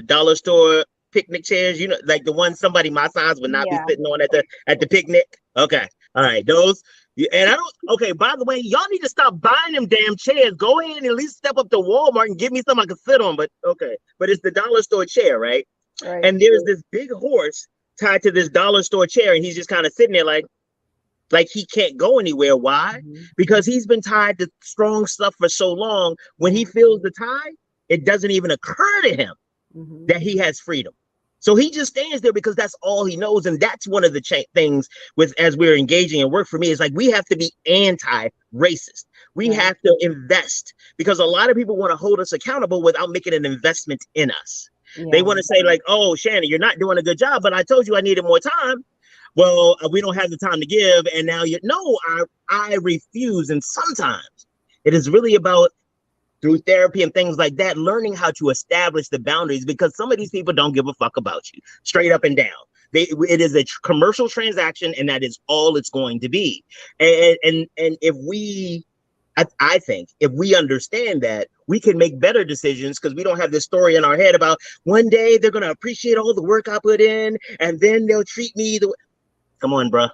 dollar store picnic chairs. You know, like the ones somebody my size would not be Yeah. sitting on at the picnic. Okay, all right, those. And I don't. Okay, by the way, y'all need to stop buying them damn chairs. Go ahead and at least step up to Walmart and give me something I can sit on. But okay, but it's the dollar store chair, right? Right. And there's this big horse tied to this dollar store chair, and he's just kind of sitting there like he can't go anywhere. Why? Mm-hmm. Because he's been tied to strong stuff for so long. When he feels the tie, it doesn't even occur to him Mm-hmm. that he has freedom. So he just stands there because that's all he knows. And that's one of the things with as we're engaging in work for me is like we have to be anti-racist. We Right. have to invest because a lot of people want to hold us accountable without making an investment in us. They Yeah. want to say like, oh, Shannon, you're not doing a good job, but I told you I needed more time. Well, we don't have the time to give. And now I refuse. And sometimes it is really about through therapy and things like that, learning how to establish the boundaries because some of these people don't give a fuck about you straight up and down. It is a commercial transaction and that is all it's going to be. And if I think if we understand that, we can make better decisions because we don't have this story in our head about one day they're going to appreciate all the work I put in and then they'll treat me the way. Come on, bro.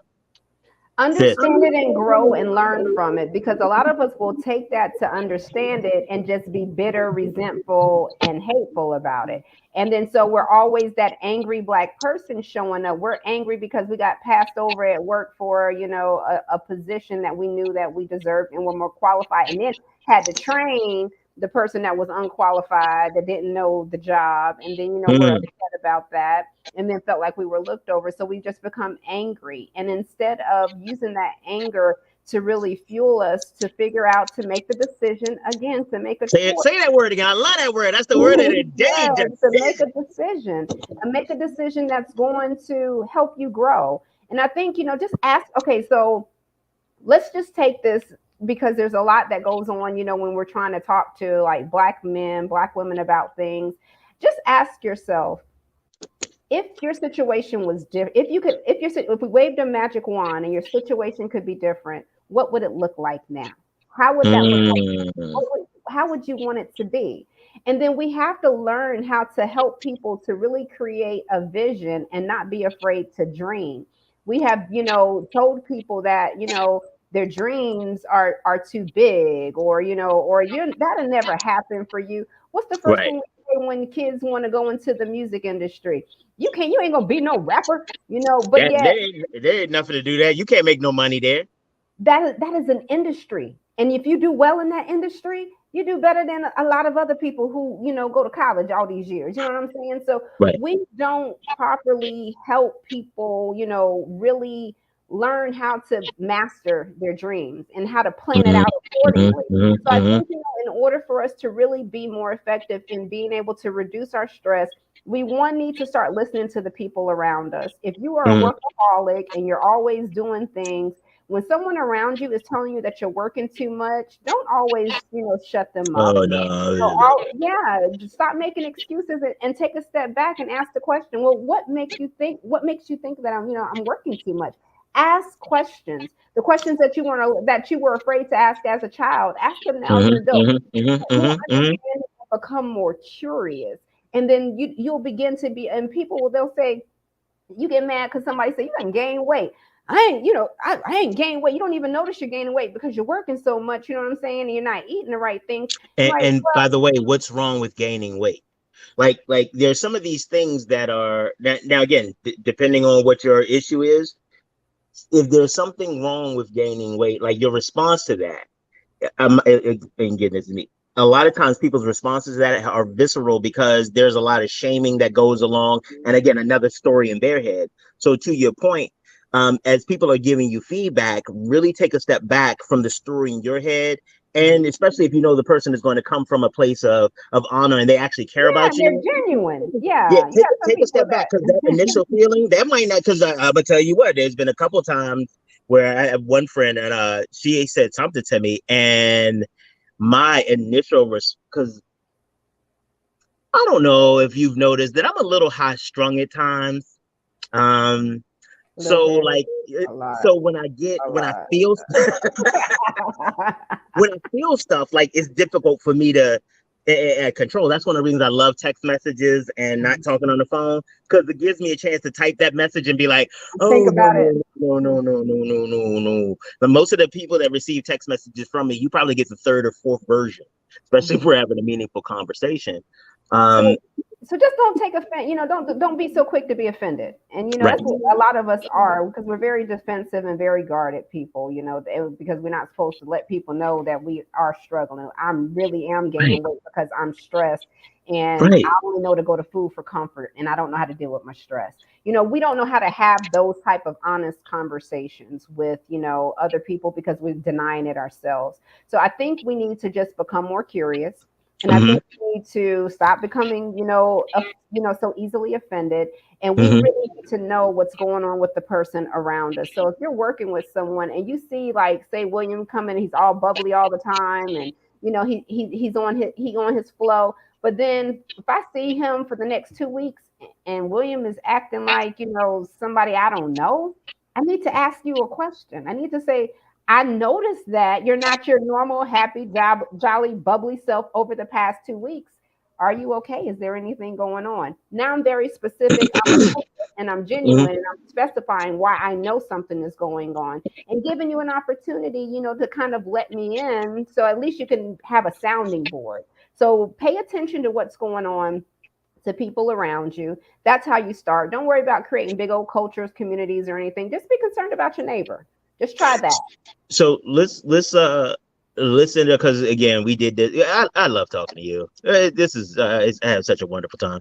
Understand it and grow and learn from it, because a lot of us will take that to understand it and just be bitter, resentful, and hateful about it. And then so we're always that angry Black person showing up. We're angry because we got passed over at work for, a position that we knew that we deserved and were more qualified, and then had to train the person that was unqualified, that didn't know the job. And then, we're upset about that, and then felt like we were looked over. So we just become angry. And instead of using that anger to really fuel us to figure out to make the decision again, to make a choice. Say that word again. I love that word. That's the word of the day. Yes, to make a decision and make a decision that's going to help you grow. And I think, just ask, okay, so let's just take this, because there's a lot that goes on, when we're trying to talk to like Black men, Black women about things. Just ask yourself, if your situation was different, if we waved a magic wand and your situation could be different, what would it look like now? How would that look like? How would you want it to be? And then we have to learn how to help people to really create a vision and not be afraid to dream. We have, told people that, their dreams are too big, or, that'll never happen for you. What's the first Right. thing we say when kids want to go into the music industry? You ain't gonna be no rapper, but yet there ain't nothing to do that. You can't make no money there. that is an industry. And if you do well in that industry, you do better than a lot of other people who, go to college all these years. You know what I'm saying? So Right. we don't properly help people, really learn how to master their dreams and how to plan it out accordingly. So I think, in order for us to really be more effective in being able to reduce our stress, we need to start listening to the people around us. If you are a workaholic and you're always doing things, when someone around you is telling you that you're working too much, don't always, shut them up. Oh no. Just stop making excuses and take a step back and ask the question, well, what makes you think that I'm working too much? Ask questions. The questions that you were afraid to ask as a child, ask them now as an adult. More understanding will become more curious. And then you'll begin to be, and they'll say, you get mad because somebody say you done gain weight. I ain't gained weight. You don't even notice you're gaining weight because you're working so much. You know what I'm saying? And you're not eating the right things. Like, And by the way, what's wrong with gaining weight? Like there's some of these things that are now again, depending on what your issue is, if there's something wrong with gaining weight, like your response to that, and again, this is me. A lot of times people's responses to that are visceral because there's a lot of shaming that goes along. And again, another story in their head. So to your point, as people are giving you feedback, really take a step back from the story in your head. And especially if you know the person is going to come from a place of honor and they actually care about they're you. genuine. Yeah, Yeah. take a step back because that initial feeling that might not. Because I'm gonna tell you what, there's been a couple times where I have one friend and she said something to me, and my initial because I don't know if you've noticed that I'm a little high strung at times. So Listen, like, a lot. so when I feel when I feel stuff, like it's difficult for me to control. That's one of the reasons I love text messages and not talking on the phone, because it gives me a chance to type that message and be like, Think oh no about it. no no no no no no no no. But most of the people that receive text messages from me, you probably get the third or fourth version, especially if we're having a meaningful conversation. So, so just don't take offense. Don't be so quick to be offended. And Right. that's what a lot of us are, because we're very defensive and very guarded people. Because we're not supposed to let people know that we are struggling. I really am Right. gaining weight because I'm stressed, and Right. I only know to go to food for comfort, and I don't know how to deal with my stress. We don't know how to have those type of honest conversations with other people because we're denying it ourselves. So I think we need to just become more curious. And I Mm-hmm. think we need to stop becoming, so easily offended. And we Mm-hmm. really need to know what's going on with the person around us. So if you're working with someone and you see, like, say, William coming, he's all bubbly all the time, and he's on his flow. But then if I see him for the next 2 weeks and William is acting like somebody I don't know, I need to ask you a question. I need to say, I noticed that you're not your normal, happy, jolly, bubbly self over the past 2 weeks. Are you okay? Is there anything going on? Now I'm very specific. And I'm Mm-hmm. genuine, and I'm specifying why I know something is going on and giving you an opportunity, to kind of let me in. So at least you can have a sounding board. So pay attention to what's going on, to people around you. That's how you start. Don't worry about creating big old cultures, communities, or anything. Just be concerned about your neighbor. Just try that. So let's listen, because again we did this. I love talking to you. This is I have such a wonderful time.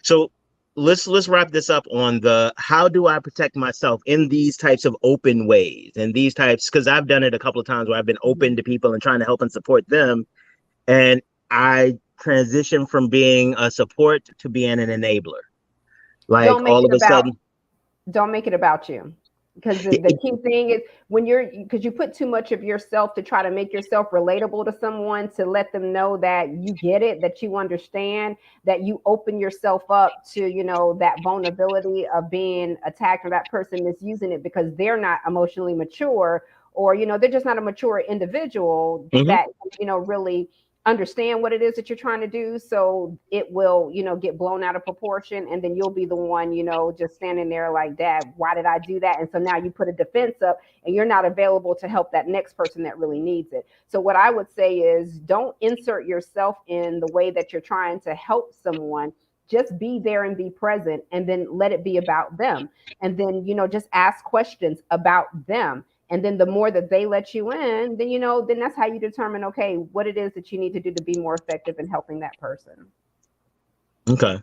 So let's wrap this up on the how do I protect myself in these types of open ways, and these types, because I've done it a couple of times where I've been open to people and trying to help and support them, and I transition from being a support to being an enabler. Like Don't make all it of a about sudden, don't make it about you. Because the key thing is, because you put too much of yourself to try to make yourself relatable to someone, to let them know that you get it, that you understand, that you open yourself up to, that vulnerability of being attacked, or that person misusing it because they're not emotionally mature, or, they're just not a mature individual Mhm. that, really understand what it is that you're trying to do. So it will, get blown out of proportion, and then you'll be the one, just standing there like, Dad, why did I do that? And so now you put a defense up, and you're not available to help that next person that really needs it. So what I would say is, don't insert yourself in the way that you're trying to help someone. Just be there and be present, and then let it be about them. And then, just ask questions about them. And then the more that they let you in, then that's how you determine, okay, what it is that you need to do to be more effective in helping that person. Okay.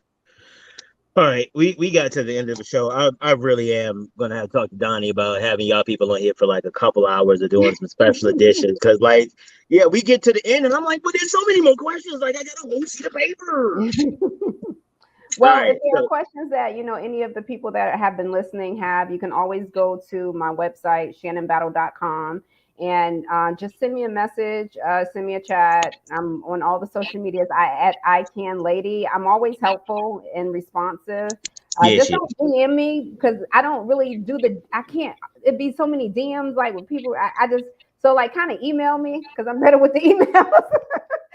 All right, we got to the end of the show. I really am gonna have to talk to Donnie about having y'all people on here for like a couple hours of doing some special editions, because like, yeah, we get to the end and I'm like, but there's so many more questions. Like I got a whole sheet of paper. All Well, right, if there are so questions that, any of the people that have been listening have, you can always go to my website, shannonbattle.com, and just send me a message, send me a chat. I'm on all the social medias. I can lady. I'm always helpful and responsive. Yeah, Just she don't is. DM me because I don't really do I can't, it'd be so many DMs like with people. I just, so like kind of email me because I'm better with the emails.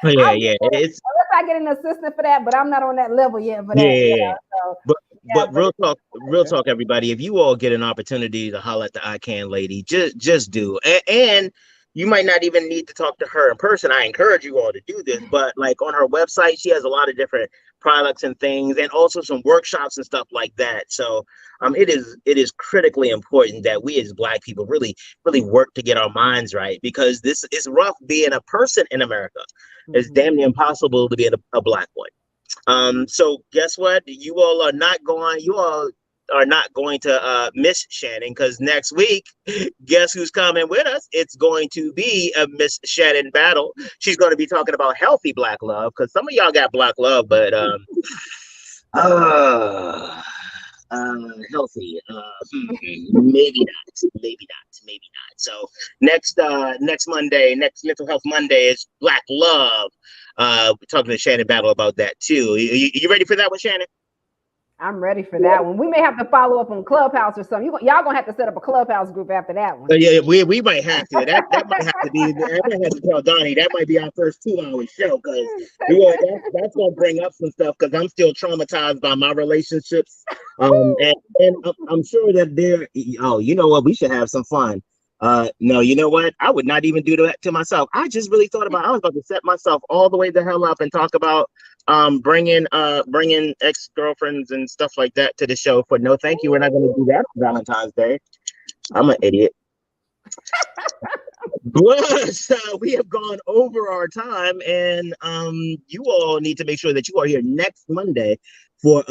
Oh, yeah, I'll get yeah. better It's unless I get an assistant for that, but I'm not on that level yet for yeah, that. yeah, yeah. So But yeah, but it's real a pleasure. talk, everybody. If you all get an opportunity to holler at the ICANN lady, just do. And you might not even need to talk to her in person. I encourage you all to do this, but like on her website, she has a lot of different products and things, and also some workshops and stuff like that. So it is critically important that we as Black people really work to get our minds right, because this is rough being a person in America. It's Mhm. damn near impossible to be a Black boy. So guess what? You all are not going to miss Shannon, because next week, guess who's coming with us? It's going to be a Miss Shannon battle. She's going to be talking about healthy Black love, because some of y'all got Black love, but uh, healthy. Maybe not. So next Monday, next Mental Health Monday is Black Love. We're talking to Shannon Battle about that too. You ready for that one, Shannon? I'm ready for that one. We may have to follow up on Clubhouse or something. Y'all gonna have to set up a Clubhouse group after that one. Yeah, we might have to. That might have to be. I might have to tell Donnie that might be our first 2 hour show, because that's gonna bring up some stuff, because I'm still traumatized by my relationships. And I'm sure that there. Oh, you know what? We should have some fun. No, you know what? I would not even do that to myself. I just really thought about. I was about to set myself all the way the hell up and talk about bringing ex girlfriends and stuff like that to the show. For no, thank you. We're not going to do that on Valentine's Day. I'm an idiot. But we have gone over our time, and you all need to make sure that you are here next Monday for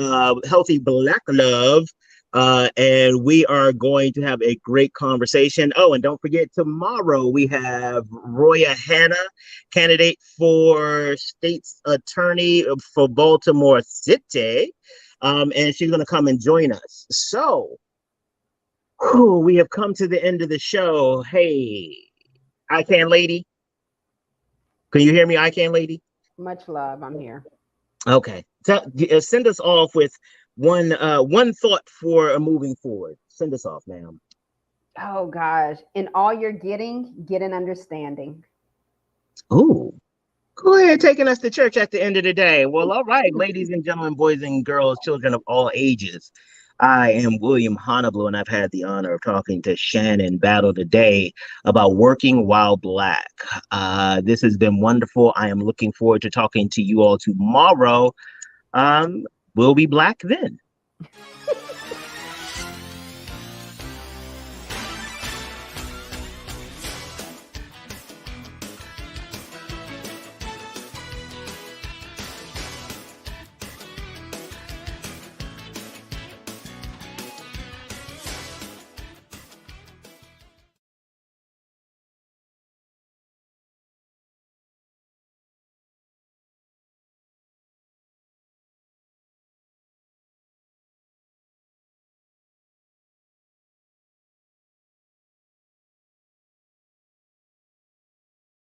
Healthy Black Love. And we are going to have a great conversation. Oh, and don't forget, tomorrow we have Roya Hanna, candidate for state's attorney for Baltimore City. And she's going to come and join us. So, we have come to the end of the show. Hey, ICANLADY. Can you hear me, ICANLADY? Much love. I'm here. Okay. Send us off with one thought for moving forward. Send us off, ma'am. Oh gosh. In all you're getting, get an understanding. Oh, go ahead, taking us to church at the end of the day. Well, all right, ladies and gentlemen, boys and girls, children of all ages. I am William Honablu, and I've had the honor of talking to Shannon Battle today about working while Black. This has been wonderful. I am looking forward to talking to you all tomorrow. We'll be Black then.